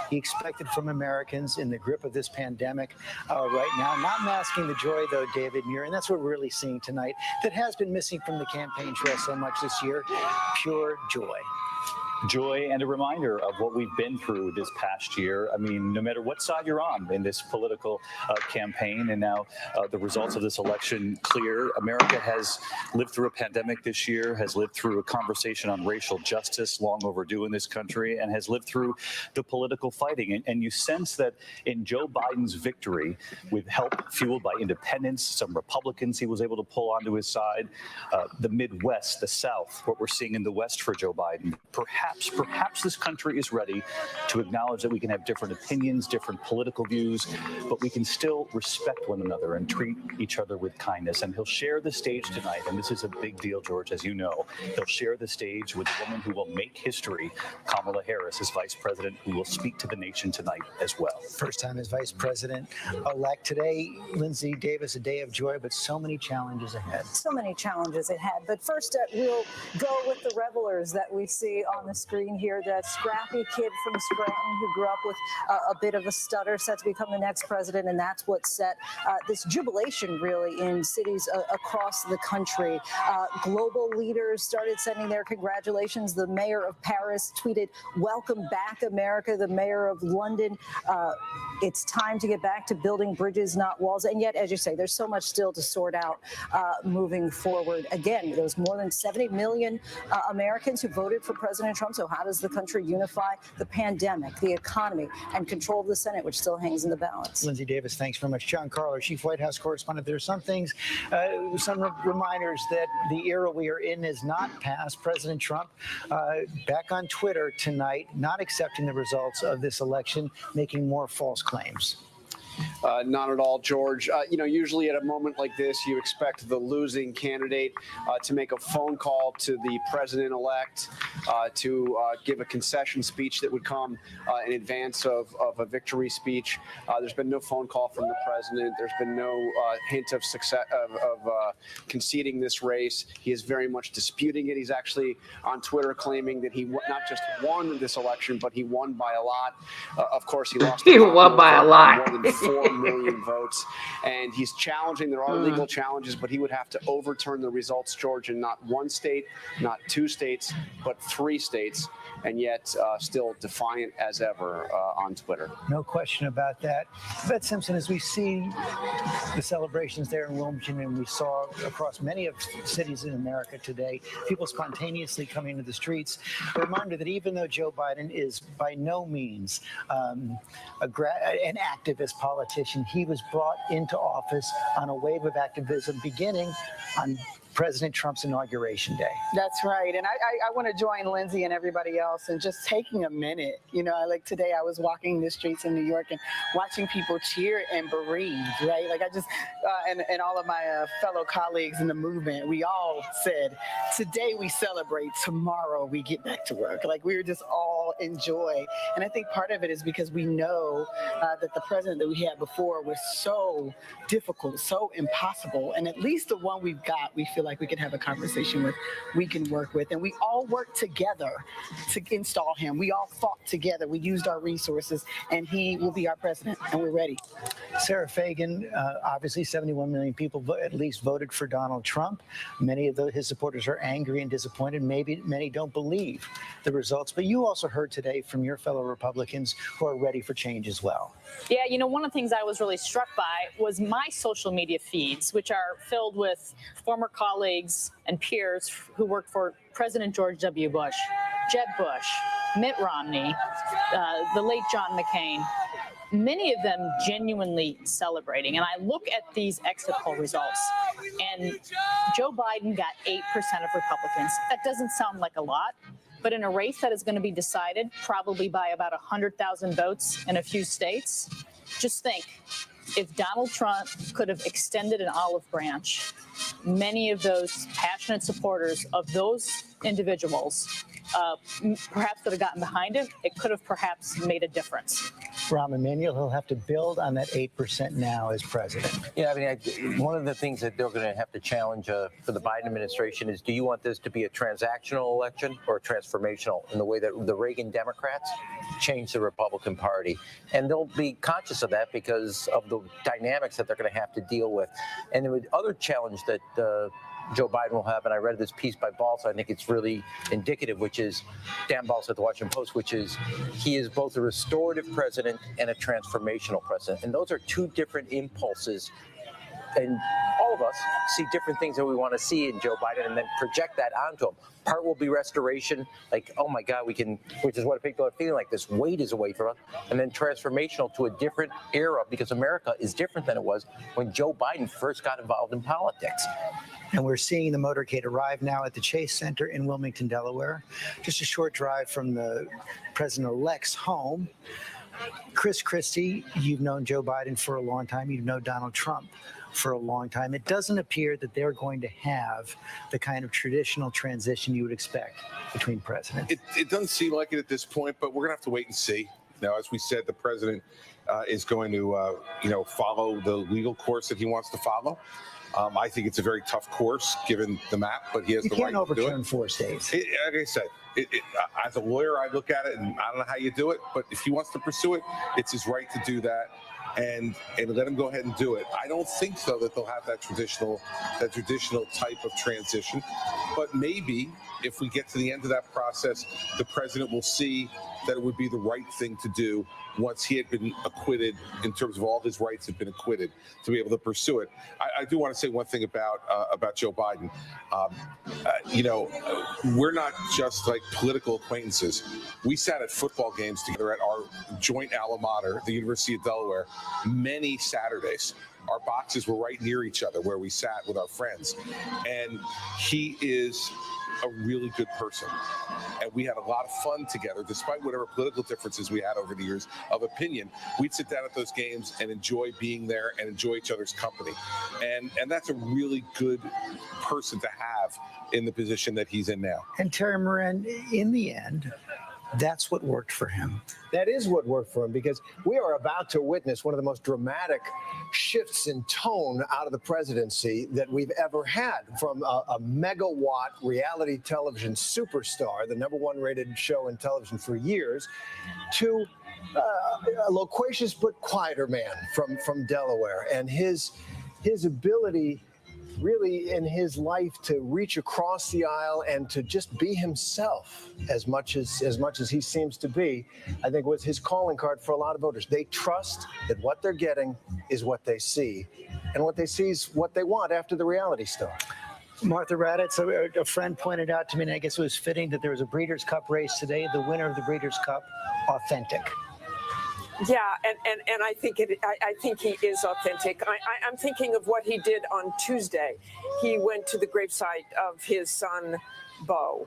S20: he expected from Americans in the grip of this pandemic right now. Not masking the joy, though, David Muir, and that's what we're really seeing tonight that has been missing from the campaign trail so much this year, pure joy.
S22: Joy and a reminder of what we've been through this past year. I mean, no matter what side you're on in this political campaign, and now the results of this election clear. America has lived through a pandemic this year, has lived through a conversation on racial justice long overdue in this country, and has lived through the political fighting. And you sense that in Joe Biden's victory, with help fueled by independents, some Republicans he was able to pull onto his side, the Midwest, the South, what we're seeing in the West for Joe Biden, Perhaps this country is ready to acknowledge that we can have different opinions, different political views, but we can still respect one another and treat each other with kindness. And he'll share the stage tonight, and this is a big deal, George, as you know. He'll share the stage with a woman who will make history, Kamala Harris, as vice president, who will speak to the nation tonight as well.
S20: First time as vice president-elect today. Lindsay Davis, a day of joy, but so many challenges ahead.
S23: So many challenges ahead. But first, we'll go with the revelers that we see on the screen here. That scrappy kid from Scranton who grew up with a bit of a stutter, set to become the next president, and that's what set this jubilation really in cities across the country. Global leaders started sending their congratulations. The mayor of Paris tweeted, "Welcome back, America." The mayor of London, it's time to get back to building bridges, not walls. And yet, as you say, there's so much still to sort out moving forward. Again, there was more than 70 million Americans who voted for President Trump. So how does the country unify the pandemic, the economy, and control of the Senate, which still hangs in the balance?
S20: Lindsay Davis, thanks very much. John Carl, our chief White House correspondent. There are some things, some reminders that the era we are in is not past. President Trump back on Twitter tonight, not accepting the results of this election, making more false claims.
S24: Not at all, George. Usually at a moment like this, you expect the losing candidate to make a phone call to the president-elect to give a concession speech that would come in advance of a victory speech. There's been no phone call from the president. There's been no hint of success of conceding this race. He is very much disputing it. He's actually on Twitter claiming that he not just won this election, but he won by a lot. Of course, he lost.
S3: He won by a lot.
S24: More than 4 million votes, and he's challenging. There are legal challenges, but he would have to overturn the results, George, in not one state, not 2 states, but 3 states, and yet still defiant as ever on Twitter.
S20: No question about that. Beth Simpson, as we see the celebrations there in Wilmington, and we saw across many of cities in America today, people spontaneously coming to the streets, a reminder that even though Joe Biden is by no means an activist politician, he was brought into office on a wave of activism beginning on President Trump's inauguration day.
S25: That's right. And I want to join Lindsay and everybody else in just taking a minute. Like today I was walking the streets in New York and watching people cheer and bereave, right? Like I just, and all of my fellow colleagues in the movement, we all said, today we celebrate, tomorrow we get back to work. Like we were just all in joy. And I think part of it is because we know that the president that we had before was so difficult, so impossible. And at least the one we've got, we feel like we can have a conversation with, we can work with, and we all worked together to install him. We all fought together. We used our resources, and he will be our president, and we're ready.
S20: Sarah Fagan, obviously 71 million people at least voted for Donald Trump. Many of his supporters are angry and disappointed. Maybe many don't believe the results, but you also heard heard today from your fellow Republicans who are ready for change as well.
S2: Yeah, you know, one of the things I was really struck by was my social media feeds, which are filled with former colleagues and peers who worked for President George W. Bush, Jeb Bush, Mitt Romney, the late John McCain. Many of them genuinely celebrating. And I look at these exit poll results, and Joe Biden got 8% of Republicans. That doesn't sound like a lot, but in a race that is going to be decided probably by about 100,000 votes in a few states, just think, if Donald Trump could have extended an olive branch, many of those passionate supporters of those individuals perhaps would have gotten behind it. It could have perhaps made a difference.
S20: Rahm Emanuel, he'll have to build on that 8% now as president.
S4: Yeah, I mean, one of the things that they're going to have to challenge for the Biden administration is, do you want this to be a transactional election or transformational, in the way that the Reagan Democrats changed the Republican Party? And they'll be conscious of that because of the dynamics that they're going to have to deal with. And the other challenge that Joe Biden will have, and I read this piece by Balsa, I think it's really indicative, which is Dan Balsa at the Washington Post, which is he is both a restorative president and a transformational president. And those are two different impulses. And all of us see different things that we want to see in Joe Biden and then project that onto him. Part will be restoration, like, oh my God, we can, which is what people are feeling like, this weight is away from us. And then transformational to a different era, because America is different than it was when Joe Biden first got involved in politics.
S20: And we're seeing the motorcade arrive now at the Chase Center in Wilmington, Delaware, just a short drive from the president-elect's home. Chris Christie, you've known Joe Biden for a long time. You've known Donald Trump for a long time. It doesn't appear that they're going to have the kind of traditional transition you would expect between presidents.
S5: It doesn't seem like it at this point, but we're going to have to wait and see. Now, as we said, the president is going to, follow the legal course that he wants to follow. I think it's a very tough course given the map, but he has the right to do it.
S20: You can't overturn 4 states.
S5: Like I said, as a lawyer, I look at it, and I don't know how you do it, but if he wants to pursue it, it's his right to do that, and let him go ahead and do it. I don't think, though, that they'll have that traditional type of transition, but maybe if we get to the end of that process, the president will see that it would be the right thing to do once he had been acquitted, in terms of all his rights had been acquitted, to be able to pursue it. I do want to say one thing about Joe Biden. We're not just like political acquaintances. We sat at football games together at our joint alma mater, the University of Delaware, many Saturdays. Our boxes were right near each other where we sat with our friends. And he is a really good person. And we had a lot of fun together, despite whatever political differences we had over the years of opinion. We'd sit down at those games and enjoy being there and enjoy each other's company. And that's a really good person to have in the position that he's in now.
S20: And Terry Moran, in the end, that's what worked for him.
S7: That is what worked for him, because we are about to witness one of the most dramatic shifts in tone out of the presidency that we've ever had, from a megawatt reality television superstar, the #1 rated show in television for years, to a loquacious but quieter man from Delaware, and his ability really in his life to reach across the aisle and to just be himself as much as he seems to be, I think was his calling card for a lot of voters. They trust that what they're getting is what they see, and what they see is what they want after the reality star.
S20: Martha Raddatz, a friend pointed out to me, and I guess it was fitting, that there was a Breeders' Cup race today. The winner of the Breeders' Cup, authentic.
S9: Yeah, and I think he is authentic. I'm thinking of what he did on Tuesday. He went to the gravesite of his son, Beau.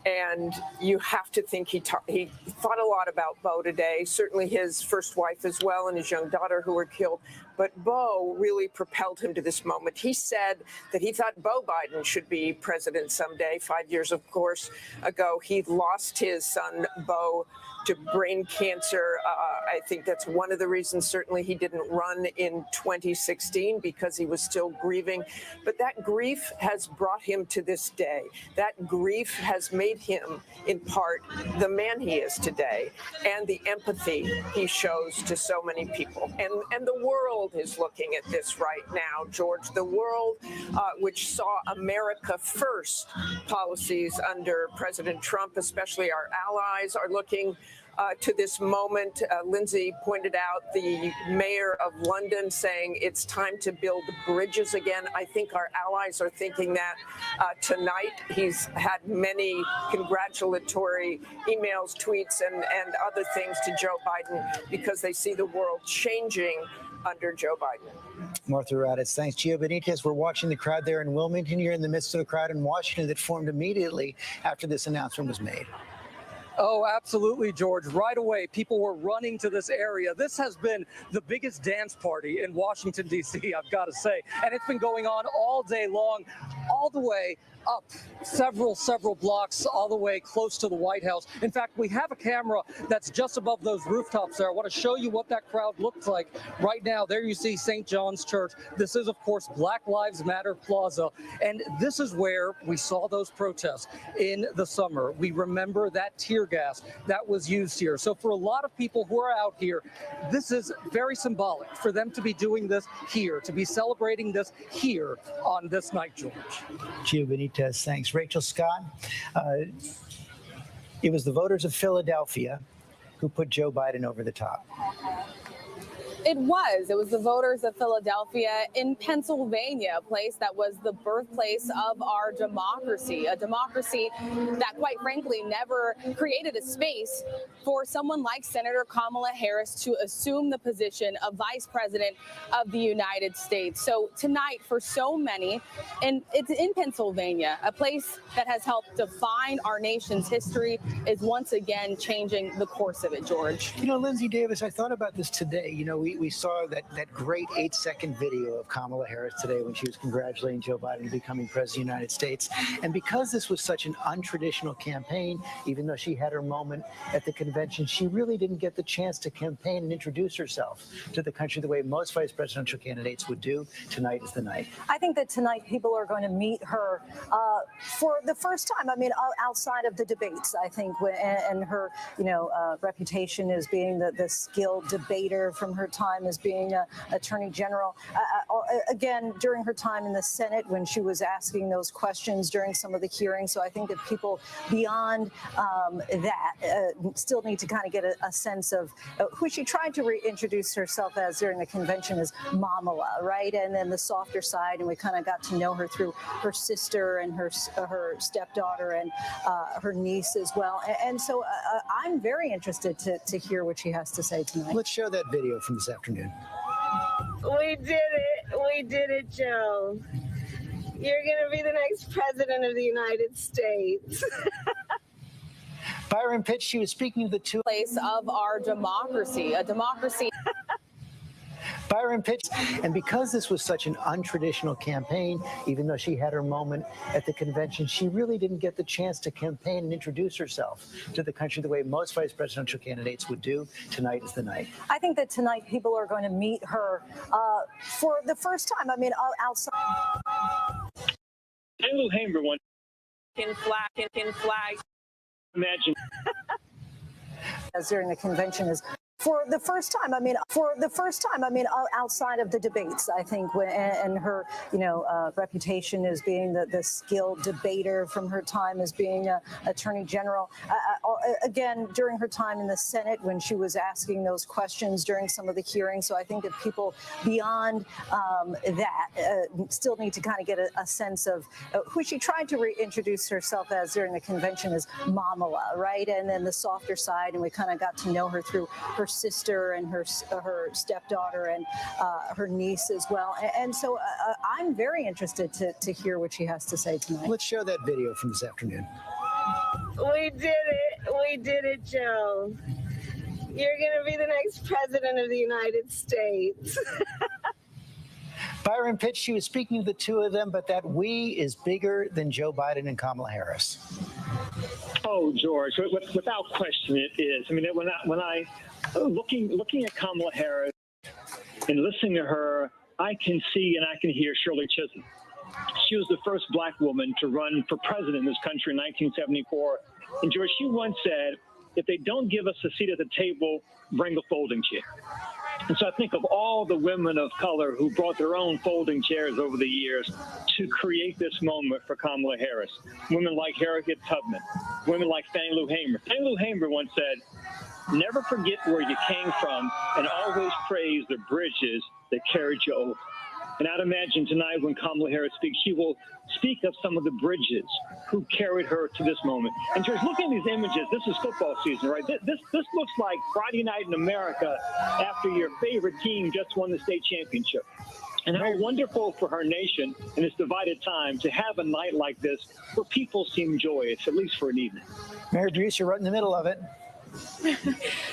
S9: And you have to think he thought a lot about Beau today, certainly his first wife as well, and his young daughter who were killed. But Beau really propelled him to this moment. He said that he thought Beau Biden should be president someday. 5 years, of course, ago, he lost his son, Beau, to brain cancer. I think that's one of the reasons certainly he didn't run in 2016 because he was still grieving. But that grief has brought him to this day. That grief has made him, in part, the man he is today and the empathy he shows to so many people. And the world is looking at this right now, George. The world, which saw America first policies under President Trump, especially our allies, are looking to this moment. Lindsay pointed out the mayor of London saying it's time to build bridges again. I think our allies are thinking that tonight. He's had many congratulatory emails, tweets, and other things to Joe Biden because they see the world changing under Joe Biden.
S20: Martha Raddatz, thanks. Gio Benitez, we're watching the crowd there in Wilmington. You're in the midst of a crowd in Washington that formed immediately after this announcement was made.
S6: Oh, absolutely, George. Right away, people were running to this area. This has been the biggest dance party in Washington, D.C., I've got to say. And it's been going on all day long, all the way up several blocks, all the way close to the White House. In fact, we have a camera that's just above those rooftops there. I want to show you what that crowd looks like right now. There you see St. John's Church. This is, of course, Black Lives Matter Plaza. And this is where we saw those protests in the summer. We remember that tear gas that was used here. So for a lot of people who are out here, this is very symbolic for them to be doing this here, to be celebrating this here on this night, George.
S20: Gio Benitez, thanks. Rachel Scott, it was the voters of Philadelphia who put Joe Biden over the top.
S8: It was the voters of Philadelphia in Pennsylvania, a place that was the birthplace of our democracy, a democracy that, quite frankly, never created a space for someone like Senator Kamala Harris to assume the position of Vice President of the United States. So tonight, for so many, and it's in Pennsylvania, a place that has helped define our nation's history, is once again changing the course of it, George.
S20: You know, Lindsay Davis, I thought about this today. You know, we saw that great 8-second video of Kamala Harris today when she was congratulating Joe Biden becoming president of the United States. And because this was such an untraditional campaign, even though she had her moment at the convention, she really didn't get the chance to campaign and introduce herself to the country the way most vice presidential candidates would do. Tonight is the night.
S23: I think that tonight people are going to meet her for the first time. I mean, outside of the debates, I think, and her, reputation as being the skilled debater from her time as being Attorney General. Again, during her time in the Senate when she was asking those questions during some of the hearings. So I think that people beyond that still need to kind of get a sense of who she tried to reintroduce herself as during the convention as Kamala, right? And then the softer side, and we kind of got to know her through her sister and her stepdaughter and her niece as well. And so I'm very interested to hear what she has to say tonight.
S20: Let's show that video from this afternoon.
S10: We did it. We did it, Joe. You're going to be the next president of the United States.
S20: Byron Pitts, she was speaking to the two.
S8: Place of our democracy, a democracy.
S20: Byron Pitts, and because this was such an untraditional campaign, even though she had her moment at the convention, she really didn't get the chance to campaign and introduce herself to the country the way most vice presidential candidates would do. Tonight is the night.
S23: I think that tonight people are going to meet her for the first time. I mean, outside.
S11: Andrew Hamer one.
S1: Can flag.
S11: Imagine.
S23: As during the convention is. For the first time, I mean, outside of the debates, I think, and her, reputation as being the skilled debater from her time as being Attorney General. Again, during her time in the Senate when she was asking those questions during some of the hearings. So I think that people beyond that still need to kind of get a sense of who she tried to reintroduce herself as during the convention as Kamala, right? And then the softer side, and we kind of got to know her through her sister and her stepdaughter and her niece as well. And so I'm very interested to hear what she has to say tonight.
S20: Let's show that video from this afternoon.
S10: We did it. We did it, Joe. You're going to be the next president of the United States.
S20: Byron Pitts, she was speaking to the two of them, but that we is bigger than Joe Biden and Kamala Harris.
S11: Oh, George, without question, it is. I mean, when I looking at Kamala Harris and listening to her, I can see and I can hear Shirley Chisholm. She was the first black woman to run for president in this country in 1974. And George, she once said, if they don't give us a seat at the table, bring a folding chair. And so I think of all the women of color who brought their own folding chairs over the years to create this moment for Kamala Harris. Women like Harriet Tubman, women like Fannie Lou Hamer. Fannie Lou Hamer once said, never forget where you came from and always praise the bridges that carried you over. And I'd imagine tonight when Kamala Harris speaks, she will speak of some of the bridges who carried her to this moment. And just look at these images. This is football season, right? This looks like Friday night in America after your favorite team just won the state championship. And how wonderful for our nation in this divided time to have a night like this where people seem joyous, at least for an evening.
S20: Mayor Drees, you're right in the middle of it.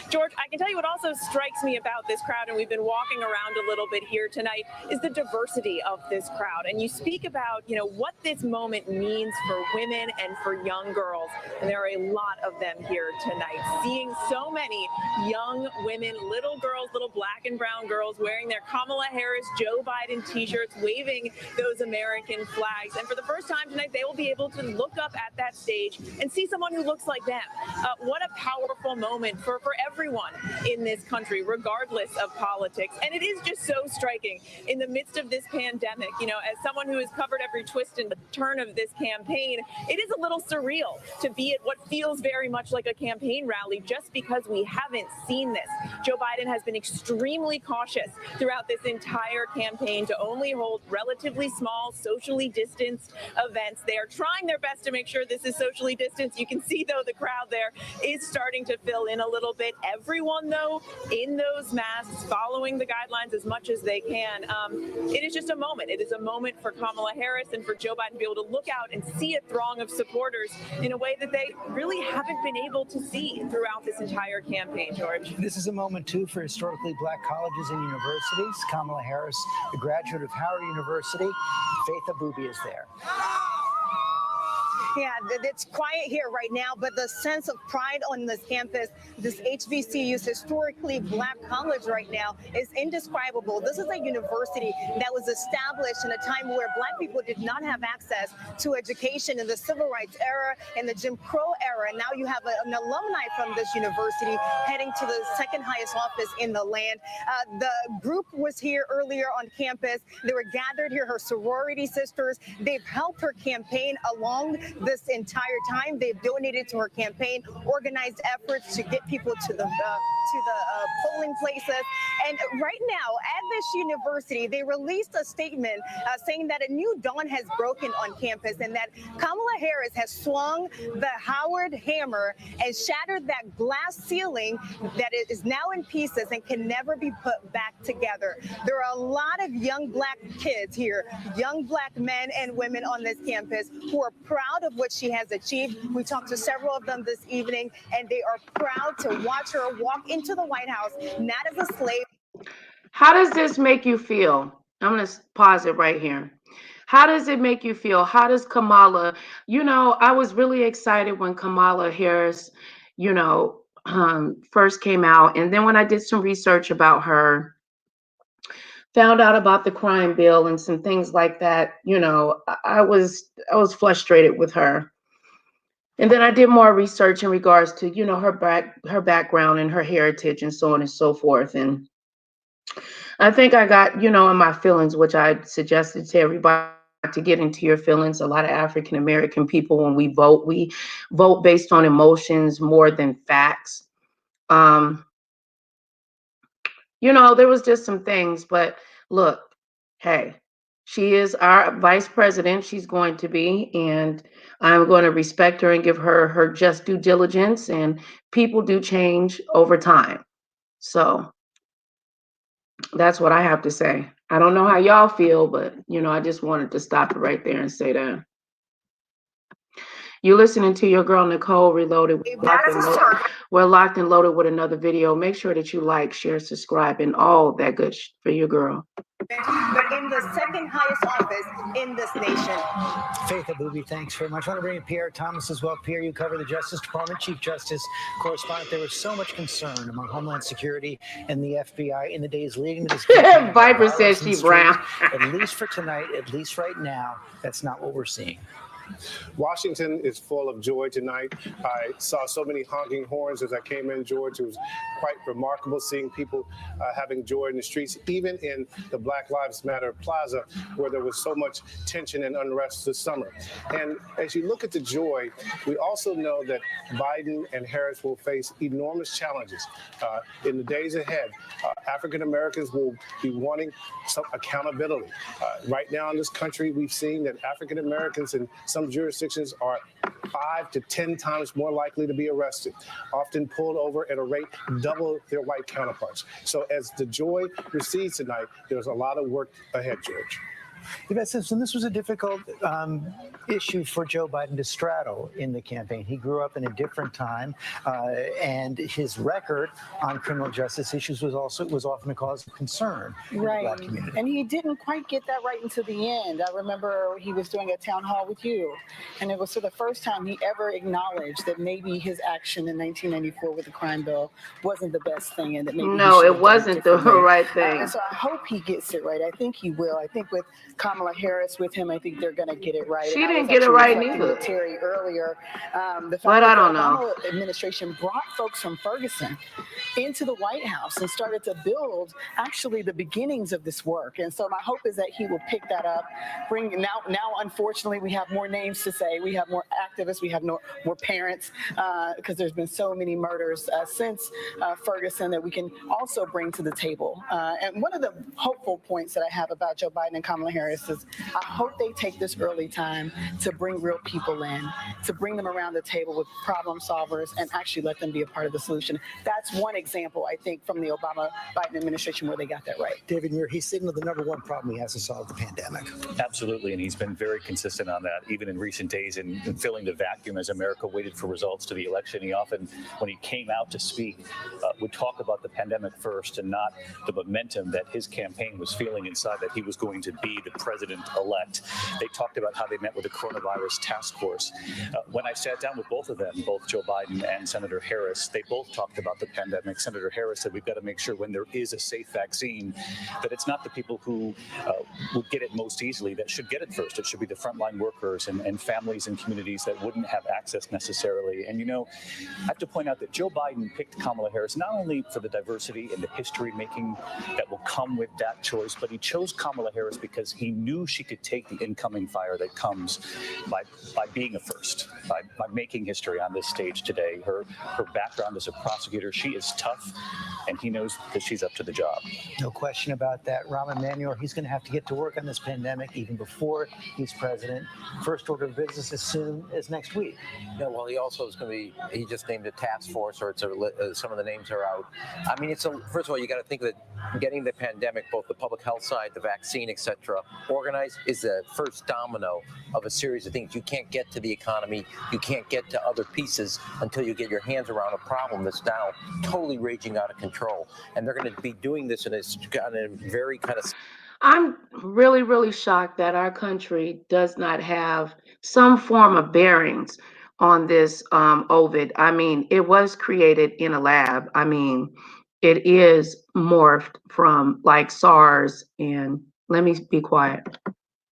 S1: George, I can tell you what also strikes me about this crowd, and we've been walking around a little bit here tonight, is the diversity of this crowd. And you speak about, what this moment means for women and for young girls. And there are a lot of them here tonight. Seeing so many young women, little girls, little black and brown girls wearing their Kamala Harris, Joe Biden t-shirts, waving those American flags. And for the first time tonight, they will be able to look up at that stage and see someone who looks like them. What a powerful moment for everyone in this country, regardless of politics. And it is just so striking in the midst of this pandemic. As someone who has covered every twist and turn of this campaign, it is a little surreal to be at what feels very much like a campaign rally just because we haven't seen this. Joe Biden has been extremely cautious throughout this entire campaign to only hold relatively small, socially distanced events. They are trying their best to make sure this is socially distanced. You can see, though, the crowd there is starting to fill in a little bit. Everyone, though, in those masks, following the guidelines as much as they can. It is just a moment. It is a moment for Kamala Harris and for Joe Biden to be able to look out and see a throng of supporters in a way that they really haven't been able to see throughout this entire campaign, George.
S20: This is a moment, too, for historically black colleges and universities. Kamala Harris, a graduate of Howard University. Faith Abubi is there.
S12: Yeah, it's quiet here right now, but the sense of pride on this campus, this HBCU's historically black college right now, is indescribable. This is a university that was established in a time where black people did not have access to education in the civil rights era and the Jim Crow era. And now you have an alumni from this university heading to the second highest office in the land. The group was here earlier on campus. They were gathered here, her sorority sisters. They've helped her campaign along this entire time. They've donated to her campaign, organized efforts to get people to the polling places. And right now at this university, they released a statement saying that a new dawn has broken on campus and that Kamala Harris has swung the Howard hammer and shattered that glass ceiling that is now in pieces and can never be put back together. There are a lot of young black kids here, young black men and women on this campus who are proud of what she has achieved. We talked to several of them this evening, and they are proud to watch her walk into the White House, not as a slave.
S3: How does this make you feel? I'm going to pause it right here. How does it make you feel? How does Kamala, I was really excited when Kamala Harris, first came out. And then when I did some research about her, found out about the crime bill and some things like that, I was frustrated with her. And then I did more research in regards to, her background and her heritage and so on and so forth. And I think I got, in my feelings, which I suggested to everybody to get into your feelings. A lot of African American people, when we vote based on emotions more than facts. There was just some things, but look, hey, she is our vice president. She's going to be, and I'm going to respect her and give her her just due diligence, and people do change over time. So that's what I have to say. I don't know how y'all feel, but, I just wanted to stop it right there and say that. You're listening to your girl, Nicole Reloaded. We're locked and loaded with another video. Make sure that you like, share, subscribe, and all that good for your girl.
S12: But in the second highest office in this nation.
S20: Faith Abubi, thanks very much. I want to bring in Pierre Thomas as well. Pierre, you cover the Justice Department, Chief Justice Correspondent. There was so much concern among Homeland Security and the FBI in the days leading to this.
S3: Viper says she brown.
S20: At least for tonight, at least right now, that's not what we're seeing.
S13: Washington is full of joy tonight. I saw so many honking horns as I came in, George. It was quite remarkable seeing people having joy in the streets, even in the Black Lives Matter Plaza, where there was so much tension and unrest this summer. And as you look at the joy, we also know that Biden and Harris will face enormous challenges in the days ahead. African Americans will be wanting some accountability. Right now in this country, we've seen that African Americans in some jurisdictions are 5 to 10 times more likely to be arrested, often pulled over at a rate double their white counterparts. So as the joy recedes tonight, there's a lot of work ahead, George.
S20: Yvette Simpson, this was a difficult issue for Joe Biden to straddle in the campaign. He grew up in a different time, and his record on criminal justice issues was often a cause of concern in the Black community.
S25: And he didn't quite get that right until the end. I remember he was doing a town hall with you, and it was for the first time he ever acknowledged that maybe his action in 1994 with the crime bill wasn't the best thing, and that maybe
S3: it wasn't the right thing.
S25: And so I hope he gets it right. I think he will. I think with Kamala Harris with him, I think they're going to get it right.
S3: She didn't get it right neither.
S25: Terry earlier, the fact
S3: but
S25: that
S3: I don't
S25: the
S3: know.
S25: Obama administration brought folks from Ferguson into the White House and started to build actually the beginnings of this work. And so my hope is that he will pick that up. Now, unfortunately, we have more names to say. We have more activists. We have more parents because there's been so many murders since Ferguson that we can also bring to the table. And one of the hopeful points that I have about Joe Biden and Kamala Harris is I hope they take this early time to bring real people in, to bring them around the table with problem solvers and actually let them be a part of the solution. That's one example, I think, from the Obama-Biden administration where they got that right.
S20: David Muir, he signaled the number one problem he has to solve, the pandemic.
S22: Absolutely, and he's been very consistent on that, even in recent days, in filling the vacuum as America waited for results to the election. He often, when he came out to speak, would talk about the pandemic first and not the momentum that his campaign was feeling inside, that he was going to be the president-elect. They talked about how they met with the coronavirus task force. When I sat down with both of them, both Joe Biden and Senator Harris, they both talked about the pandemic. Senator Harris said we've got to make sure when there is a safe vaccine that it's not the people who would get it most easily that should get it first. It should be the frontline workers and families and communities that wouldn't have access necessarily. And, you know, I have to point out that Joe Biden picked Kamala Harris not only for the diversity and the history making that will come with that choice, but he chose Kamala Harris because he knew she could take the incoming fire that comes by being a first, by making history on this stage today. Her background as a prosecutor, she is tough, and he knows that she's up to the job.
S20: No question about that. Rahm Emanuel, he's going to have to get to work on this pandemic even before he's president. First order of business as soon as next week.
S4: Yeah, well, he also is going to be, he just named a task force, or some of the names are out. I mean, first of all, you got to think that getting the pandemic, both the public health side, the vaccine, etc., organized is the first domino of a series of things. You can't get to the economy, you can't get to other pieces until you get your hands around a problem that's now totally raging out of control. And they're going to be doing this in a very kind of...
S3: I'm really, really shocked that our country does not have some form of bearings on this COVID. I mean, it was created in a lab. I mean, it is morphed from like SARS and let me be quiet.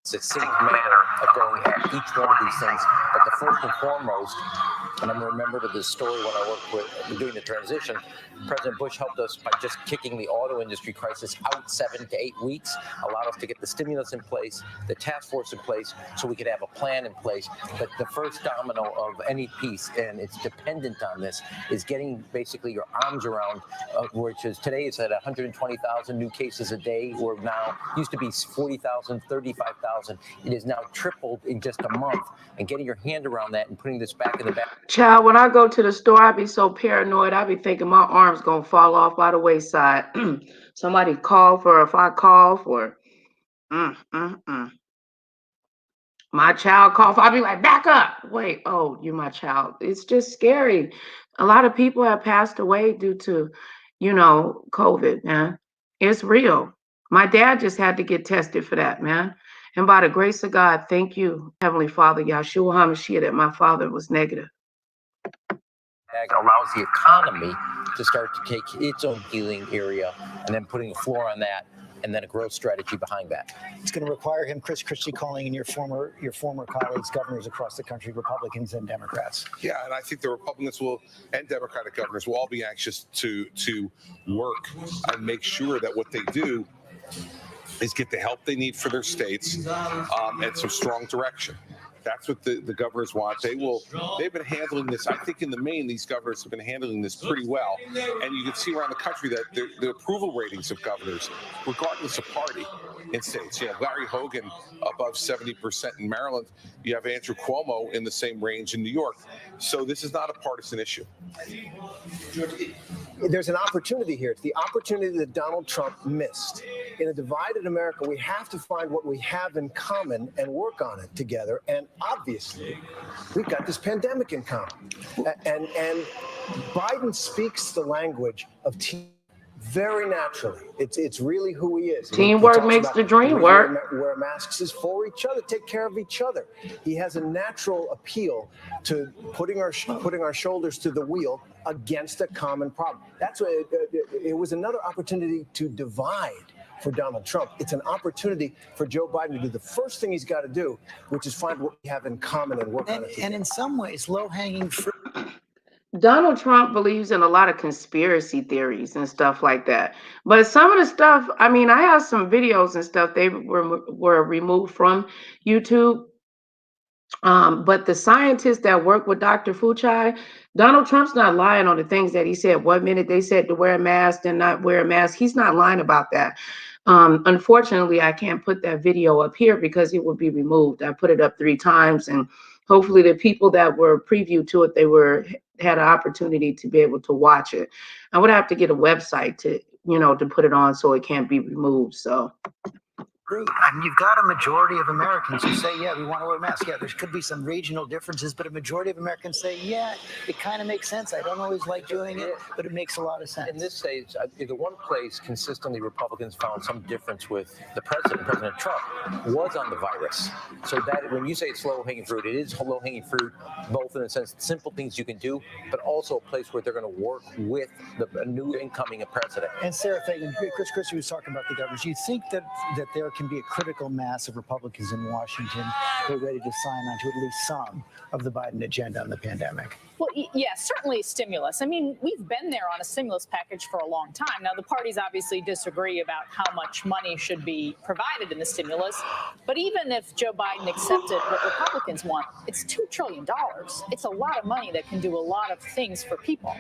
S4: Succinct manner of going at each one of these things. But the first and foremost, and I'm remembered of this story when I worked with doing the transition, President Bush helped us by just kicking the auto industry crisis out 7 to 8 weeks, allowed us to get the stimulus in place, the task force in place, so we could have a plan in place. But the first domino of any piece, and it's dependent on this, is getting basically your arms around, which is today it's at 120,000 new cases a day. We're now, used to be 40,000, 35,000. It is now tripled in just a month. And getting your hand around that and putting this back in the back.
S3: Child, when I go to the store, I be so paranoid. I be thinking my arm's gonna fall off by the wayside. Somebody call for, if I call for, my my child cough, I'll be like, back up. Wait, oh, you're my child. It's just scary. A lot of people have passed away due to, COVID, man. It's real. My dad just had to get tested for that, man. And by the grace of God, thank you, Heavenly Father, Yahshua HaMashiach, that my father was negative.
S4: Allows the economy to start to take its own healing area and then putting a floor on that and then a growth strategy behind that.
S20: It's going to require him, Chris Christie, calling in your former colleagues, governors across the country, Republicans and Democrats.
S5: Yeah, and I think the Republicans and Democratic governors will all be anxious to work and make sure that what they do is get the help they need for their states and some strong direction. That's what the governors want. They've been handling this. I think in the main, these governors have been handling this pretty well. And you can see around the country that the approval ratings of governors, regardless of party in states. You have Larry Hogan above 70% in Maryland. You have Andrew Cuomo in the same range in New York. So this is not a partisan issue.
S7: There's an opportunity here. It's the opportunity that Donald Trump missed. In a divided America, we have to find what we have in common and work on it together. And obviously, we've got this pandemic in common. And Biden speaks the language of team very naturally. It's really who he is.
S3: Teamwork makes the dream work.
S7: Wear masks is for each other. Take care of each other. He has a natural appeal to putting our shoulders to the wheel against a common problem. That's what it was another opportunity to divide for Donald Trump. It's an opportunity for Joe Biden to do the first thing he's got to do, which is find what we have in common and work on it together.
S20: And in some ways, low-hanging fruit.
S3: Donald Trump believes in a lot of conspiracy theories and stuff like that. But some of the stuff, I mean, I have some videos and stuff, they were removed from YouTube. But the scientists that work with Dr. Fauci, Donald Trump's not lying on the things that he said. 1 minute they said to wear a mask and not wear a mask. He's not lying about that. Unfortunately, I can't put that video up here because it would be removed. I put it up 3 times, and hopefully the people that were previewed to it, had an opportunity to be able to watch it. I would have to get a website to put it on so it can't be removed. So.
S20: I mean, you've got a majority of Americans who say, yeah, we want to wear masks. Yeah, there could be some regional differences, but a majority of Americans say, yeah, it kind of makes sense. I don't always like doing it, but it makes a lot of sense.
S4: In this stage, the one place consistently Republicans found some difference with the President Trump, was on the virus. So that when you say it's low-hanging fruit, it is low-hanging fruit, both in the sense simple things you can do, but also a place where they're going to work with the new incoming president.
S20: And Sarah Fagan, Chris Christie was talking about the governors. You think that there can be a critical mass of Republicans in Washington who are ready to sign on to at least some of the Biden agenda on the pandemic?
S2: Well, yeah, certainly stimulus. I mean, we've been there on a stimulus package for a long time. Now, the parties obviously disagree about how much money should be provided in the stimulus. But even if Joe Biden accepted what Republicans want, it's $2 trillion. It's a lot of money that can do a lot of things for people.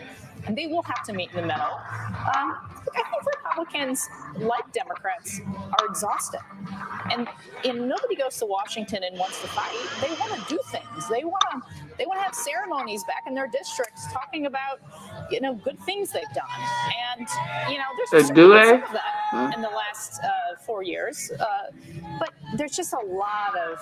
S2: And they will have to meet in the middle. I think Republicans, like Democrats, are exhausted. And nobody goes to Washington and wants to fight. They want to do things. They want to have ceremonies back in their districts talking about, good things they've done. And, there's some of that in the last 4 years. But there's just a lot of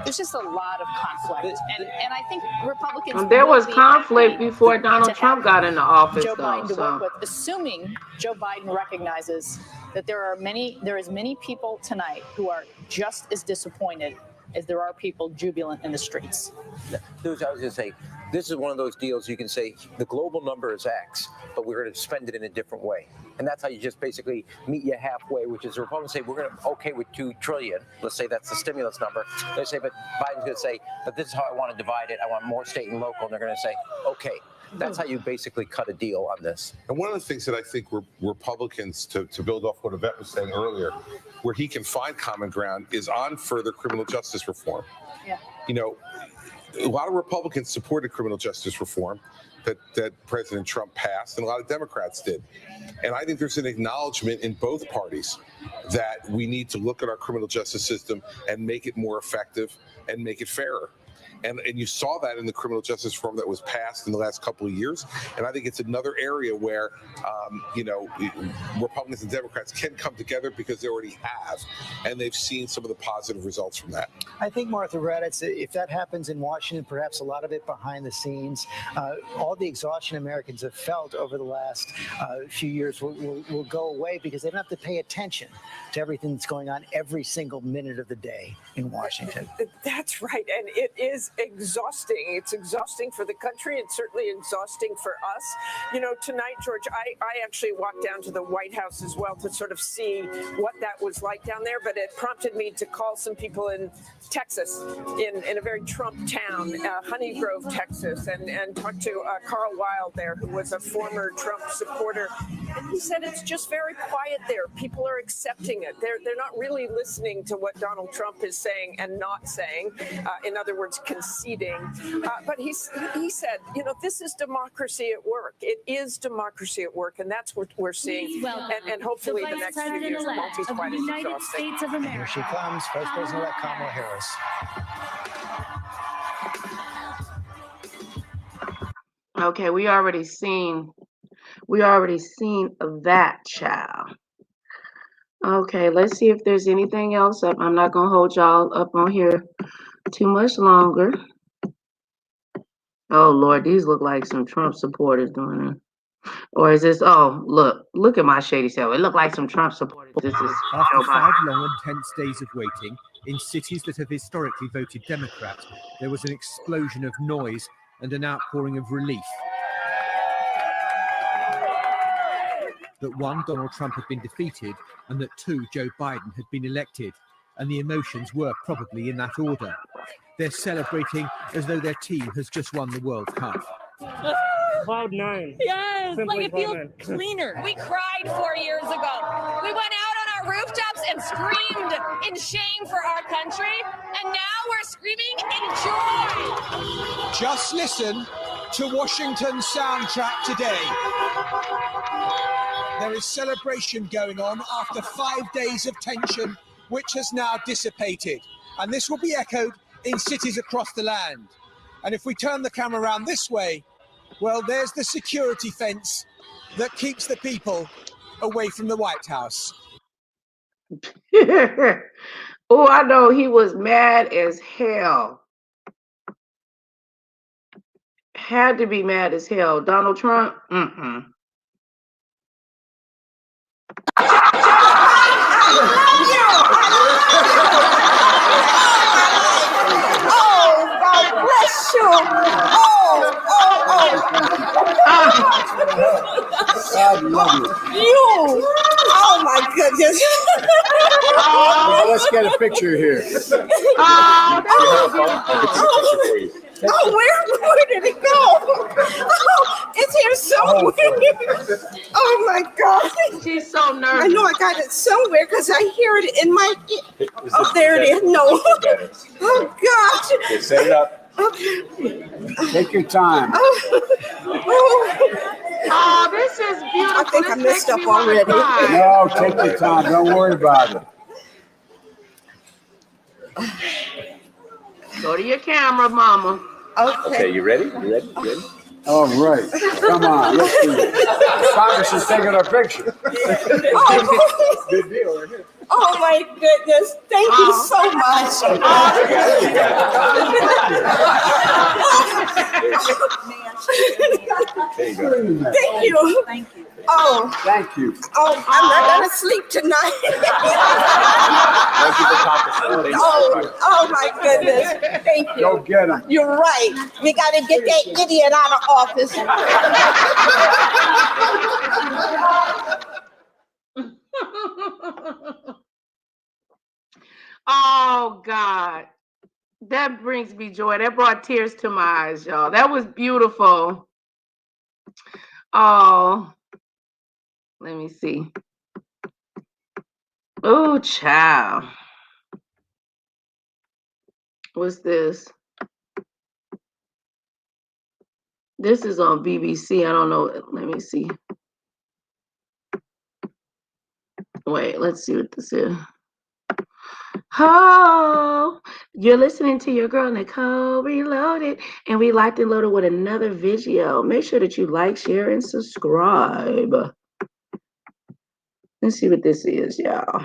S2: conflict. And I think Republicans.
S3: There was conflict before Donald Trump got into office,
S2: Joe Biden to work with, assuming Joe Biden recognizes that there is many people tonight who are just as disappointed as there are people jubilant in the streets.
S4: I was going to say, this is one of those deals you can say the global number is X, but we're going to spend it in a different way. And that's how you just basically meet you halfway, which is the Republicans say, we're going to okay with $2 trillion. Let's say that's the stimulus number. They say, but Biden's going to say, but this is how I want to divide it. I want more state and local. And they're going to say, okay. That's how you basically cut a deal on this.
S5: And one of the things that I think Republicans, to build off what Yvette was saying earlier, where he can find common ground is on further criminal justice reform.
S2: Yeah.
S5: A lot of Republicans supported criminal justice reform that President Trump passed, and a lot of Democrats did. And I think there's an acknowledgement in both parties that we need to look at our criminal justice system and make it more effective and make it fairer. And you saw that in the criminal justice reform that was passed in the last couple of years. And I think it's another area where, Republicans and Democrats can come together because they already have. And they've seen some of the positive results from that.
S20: I think, Martha Raddatz, if that happens in Washington, perhaps a lot of it behind the scenes, all the exhaustion Americans have felt over the last few years will go away because they don't have to pay attention to everything that's going on every single minute of the day in Washington.
S9: That's right. And it is exhausting. It's exhausting for the country. It's certainly exhausting for us. You know, tonight, George, I actually walked down to the White House as well to sort of see what that was like down there. But it prompted me to call some people in Texas, in a very Trump town, Honey Grove, Texas, and talk to Carl Wild there, who was a former Trump supporter. And he said it's just very quiet there. People are accepting it. They're not really listening to what Donald Trump is saying and not saying. In other words, conceding. But he said, you know, this is democracy at work. It is democracy at work, and that's what we're seeing. And hopefully the next few years won't be quite as exhausting.
S20: Here she comes, Vice President-elect Kamala Harris.
S3: Okay, we already seen that, child. Okay, let's see if there's anything else up. I'm not gonna hold y'all up on here too much longer. Oh Lord, these look like some Trump supporters doing it. Or is this, oh, look at my shady self. It looked like some Trump supporters. This is
S14: After 5 long and tense days of waiting, in cities that have historically voted Democrat, there was an explosion of noise and an outpouring of relief. That 1, Donald Trump had been defeated, and that 2, Joe Biden had been elected. And the emotions were probably in that order. They're celebrating as though their team has just won the World Cup.
S15: Cloud 9.
S16: Yes,
S15: Simply
S16: like it feels
S15: Cloud 9.
S16: cleaner. We cried 4 years ago. We went out on our rooftops and screamed in shame for our country, and now we're screaming in joy.
S17: Just listen to Washington's soundtrack today. There is celebration going on after 5 days of tension, which has now dissipated. And this will be echoed in cities across the land. And if we turn the camera around this way, well, there's the security fence that keeps the people away from the White House.
S3: Oh, I know he was mad as hell. Had to be mad as hell. Donald Trump?
S10: Oh, God bless you.
S7: God love
S10: You. Oh, my goodness.
S7: Well, let's get a picture here.
S10: Where did it go? Oh, it's here somewhere. Oh my God.
S3: She's so nervous.
S10: I know I got it somewhere because I hear it in my ear. Oh, there it is. No. Oh gosh.
S7: Okay, set it up.
S10: Okay.
S7: Take your time.
S3: Oh, this is beautiful.
S10: I think I messed up already.
S7: No, take your time. Don't worry about it.
S3: Go to your camera, mama.
S7: Okay, you ready? You ready? All right. Come on. Let's do this. Congress is taking our picture. Good deal right here.
S10: Oh my goodness. Thank you so much.
S7: There you go.
S10: Thank you.
S7: Thank you.
S10: Oh.
S7: Thank you.
S10: Oh, I'm not going to sleep tonight. Oh my goodness. Thank you.
S7: Go get him.
S10: You're right. We got to get that idiot out of office.
S3: Oh God, that brings me joy. That brought tears to my eyes, y'all. That was beautiful. Oh, let me see. Oh, child. What's this? This is on BBC. I don't know. Let me see. Wait, let's see what this is. Ho! You're listening to your girl Nicole Reloaded, and we locked and loaded with another video. Make sure that you like, share, and subscribe. Let's see what this is, y'all.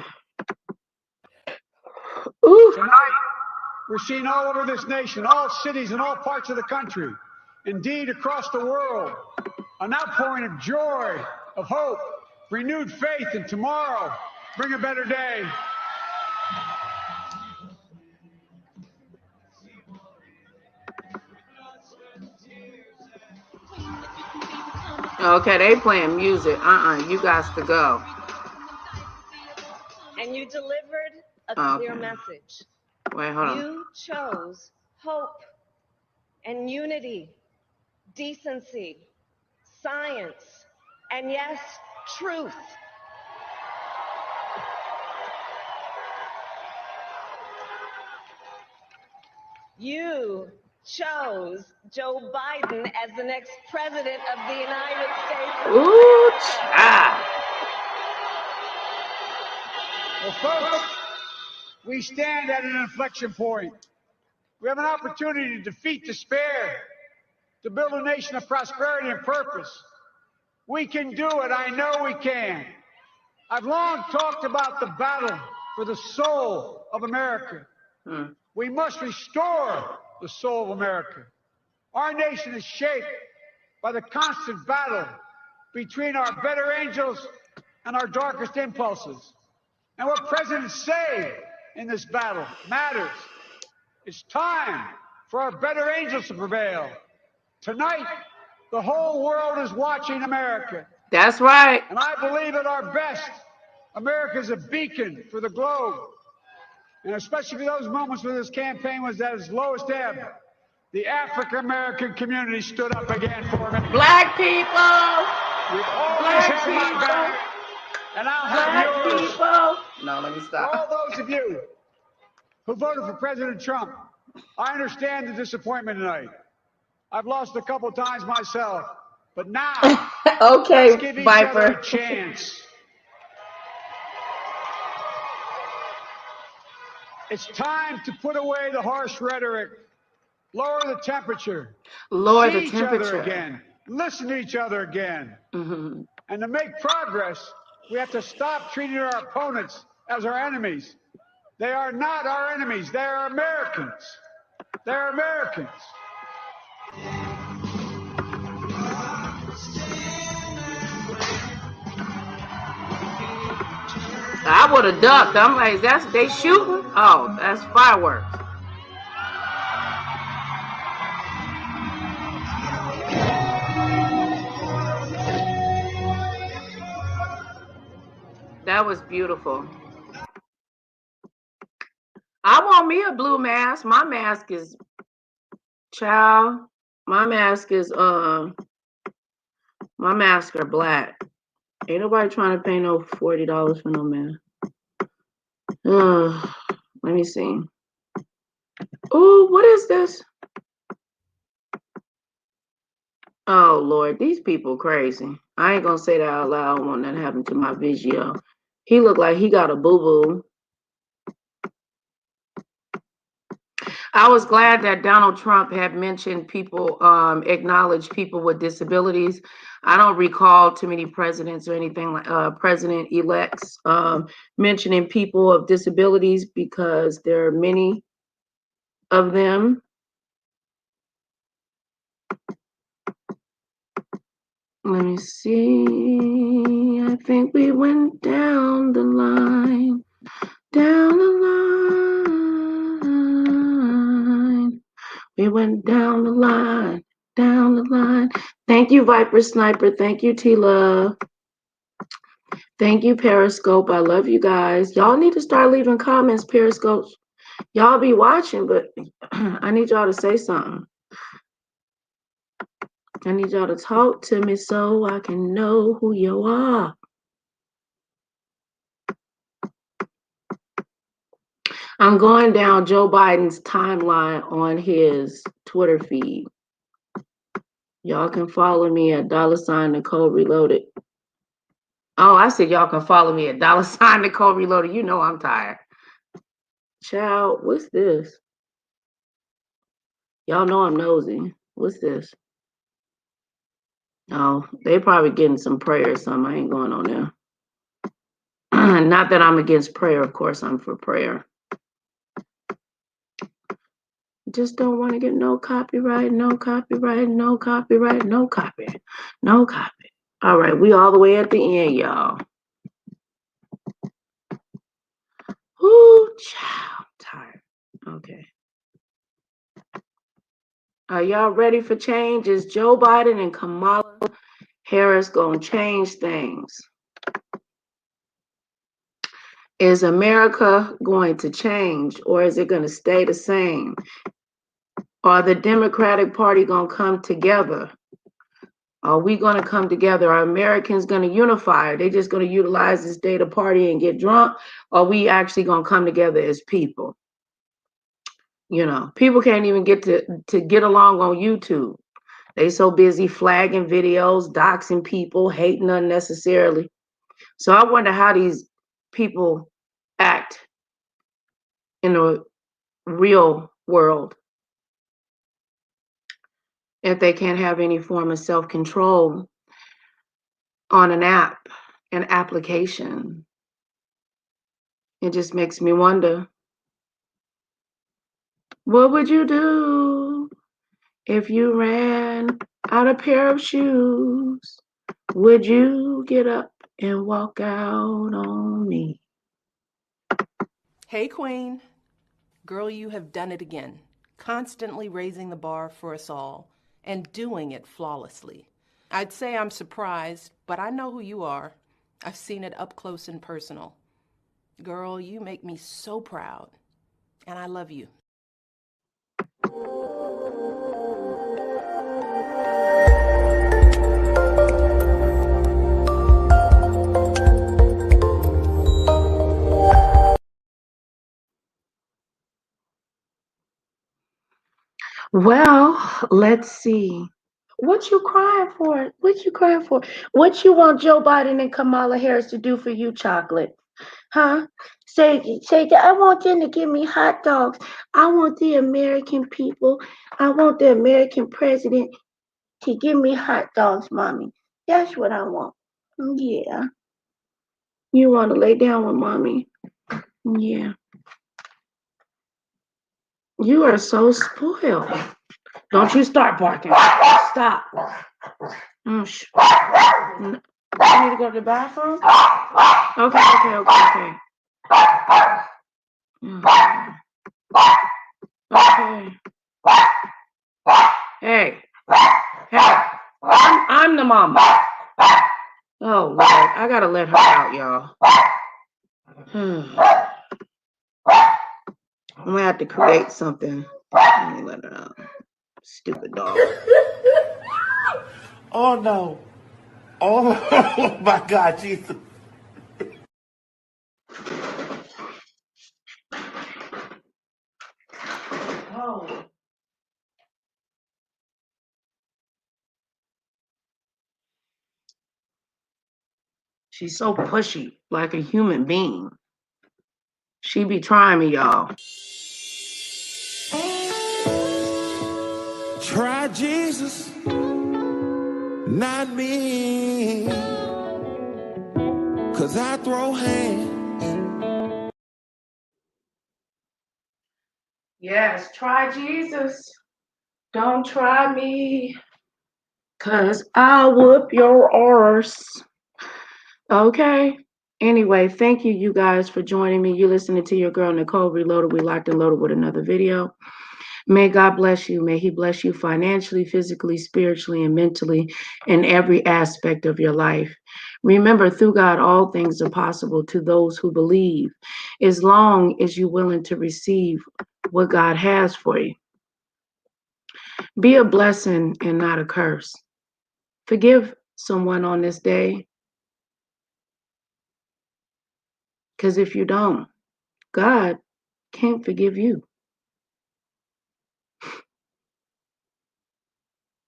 S3: Ooh.
S6: Tonight, we're seeing all over this nation, all cities and all parts of the country, indeed across the world, an outpouring of joy, of hope, renewed faith, and tomorrow bring a better day.
S3: Okay, they playing music. You got to go.
S10: And you delivered a clear message.
S3: Wait, hold on.
S10: You chose hope and unity, decency, science, and yes, truth. You chose Joe Biden as the next president of the United States.
S3: Ooh, child.
S6: Well, folks, we stand at an inflection point. We have an opportunity to defeat despair, to build a nation of prosperity and purpose. We can do it. I know we can. I've long talked about the battle for the soul of America. We must restore the soul of America. Our nation is shaped by the constant battle between our better angels and our darkest impulses. And what presidents say in this battle matters. It's time for our better angels to prevail. Tonight, the whole world is watching America.
S3: That's right.
S6: And I believe at our best, America is a beacon for the globe. And especially for those moments when this campaign was at its lowest ebb, the African-American community stood up again for me.
S3: Black people!
S6: You've always had my back, and I'll have yours.
S3: People! No, let me stop.
S6: For all those of you who voted for President Trump, I understand the disappointment tonight. I've lost a couple times myself, but now
S3: okay,
S6: let's give each
S3: Viper.
S6: other a chance. It's time to put away the harsh rhetoric, lower the temperature,
S3: Lower
S6: see
S3: the
S6: each
S3: temperature.
S6: other again, listen to each other again.
S3: Mm-hmm.
S6: And to make progress, we have to stop treating our opponents as our enemies. They are not our enemies. They are Americans. They're Americans.
S3: I would have ducked. I'm like, they shooting? Oh, that's fireworks. That was beautiful. I want me a blue mask. My mask is child. My mask is my masks are black. Ain't nobody trying to pay no $40 for no mask. Let me see. Oh, what is this? Oh Lord, these people crazy. I ain't gonna say that out loud. I don't want that to happen to my video. He looked like he got a boo-boo. I was glad that Donald Trump had mentioned people, acknowledged people with disabilities. I don't recall too many presidents or anything like president-elects mentioning people of disabilities because there are many of them. Let me see. I think we went down the line. Down the line. We went down the line. Down the line. Thank you, Viper Sniper. Thank you, T-Love. Thank you, Periscope. I love you guys. Y'all need to start leaving comments, Periscopes. Y'all be watching, but I need y'all to say something. I need y'all to talk to me so I can know who you are. I'm going down Joe Biden's timeline on his Twitter feed. Y'all can follow me at $NicoleReloaded. Oh, I said y'all can follow me at $NicoleReloaded. You know I'm tired. Child, what's this? Y'all know I'm nosy. What's this? Oh, they probably getting some prayer or something. I ain't going on there. Not that I'm against prayer. Of course, I'm for prayer. Just don't want to get no copyright, no copyright, no copyright, no copy, no copy. All right, we all the way at the end, y'all. Ooh, child, tired. Okay. Are y'all ready for change? Is Joe Biden and Kamala Harris gonna change things? Is America going to change, or is it going to stay the same? Are the Democratic Party going to come together? Are we going to come together? Are Americans going to unify? Are they just going to utilize this day to party and get drunk? Or are we actually going to come together as people? You know, people can't even get to get along on YouTube. They so busy flagging videos, doxing people, hating unnecessarily. So I wonder how these people act in the real world if they can't have any form of self-control on an application. It just makes me wonder, what would you do if you ran out a pair of shoes? Would you get up and walk out on me?
S8: Hey, Queen. Girl, you have done it again, constantly raising the bar for us all and doing it flawlessly. I'd say I'm surprised, but I know who you are. I've seen it up close and personal. Girl, you make me so proud, and I love you.
S3: Well, let's see. What you crying for? What you crying for? What you want Joe Biden and Kamala Harris to do for you, Chocolate? Huh? Say, I want them to give me hot dogs. I want the American people, I want the American president to give me hot dogs, Mommy. That's what I want. Yeah. You want to lay down with Mommy? Yeah. You are so spoiled. Don't you start barking. Stop. You need to go to the bathroom? Okay. Okay. Hey. I'm the mama. Oh, Lord. I gotta let her out, y'all. I'm gonna have to create something. Let me let her out. Stupid dog.
S18: Oh, no. Oh, my God, Jesus.
S3: Oh. She's so pushy, like a human being. She be trying me, y'all.
S18: Try Jesus, not me. 'Cause I throw hands.
S3: Yes, try Jesus. Don't try me. 'Cause I'll whoop your arse. Okay. Anyway, thank you, you guys, for joining me. You're listening to your girl, Nicole Reloaded. We locked and loaded with another video. May God bless you. May he bless you financially, physically, spiritually, and mentally in every aspect of your life. Remember, through God, all things are possible to those who believe, as long as you're willing to receive what God has for you. Be a blessing and not a curse. Forgive someone on this day. Because if you don't, God can't forgive you.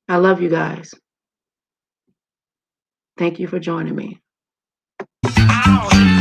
S3: I love you guys. Thank you for joining me.
S18: Ow.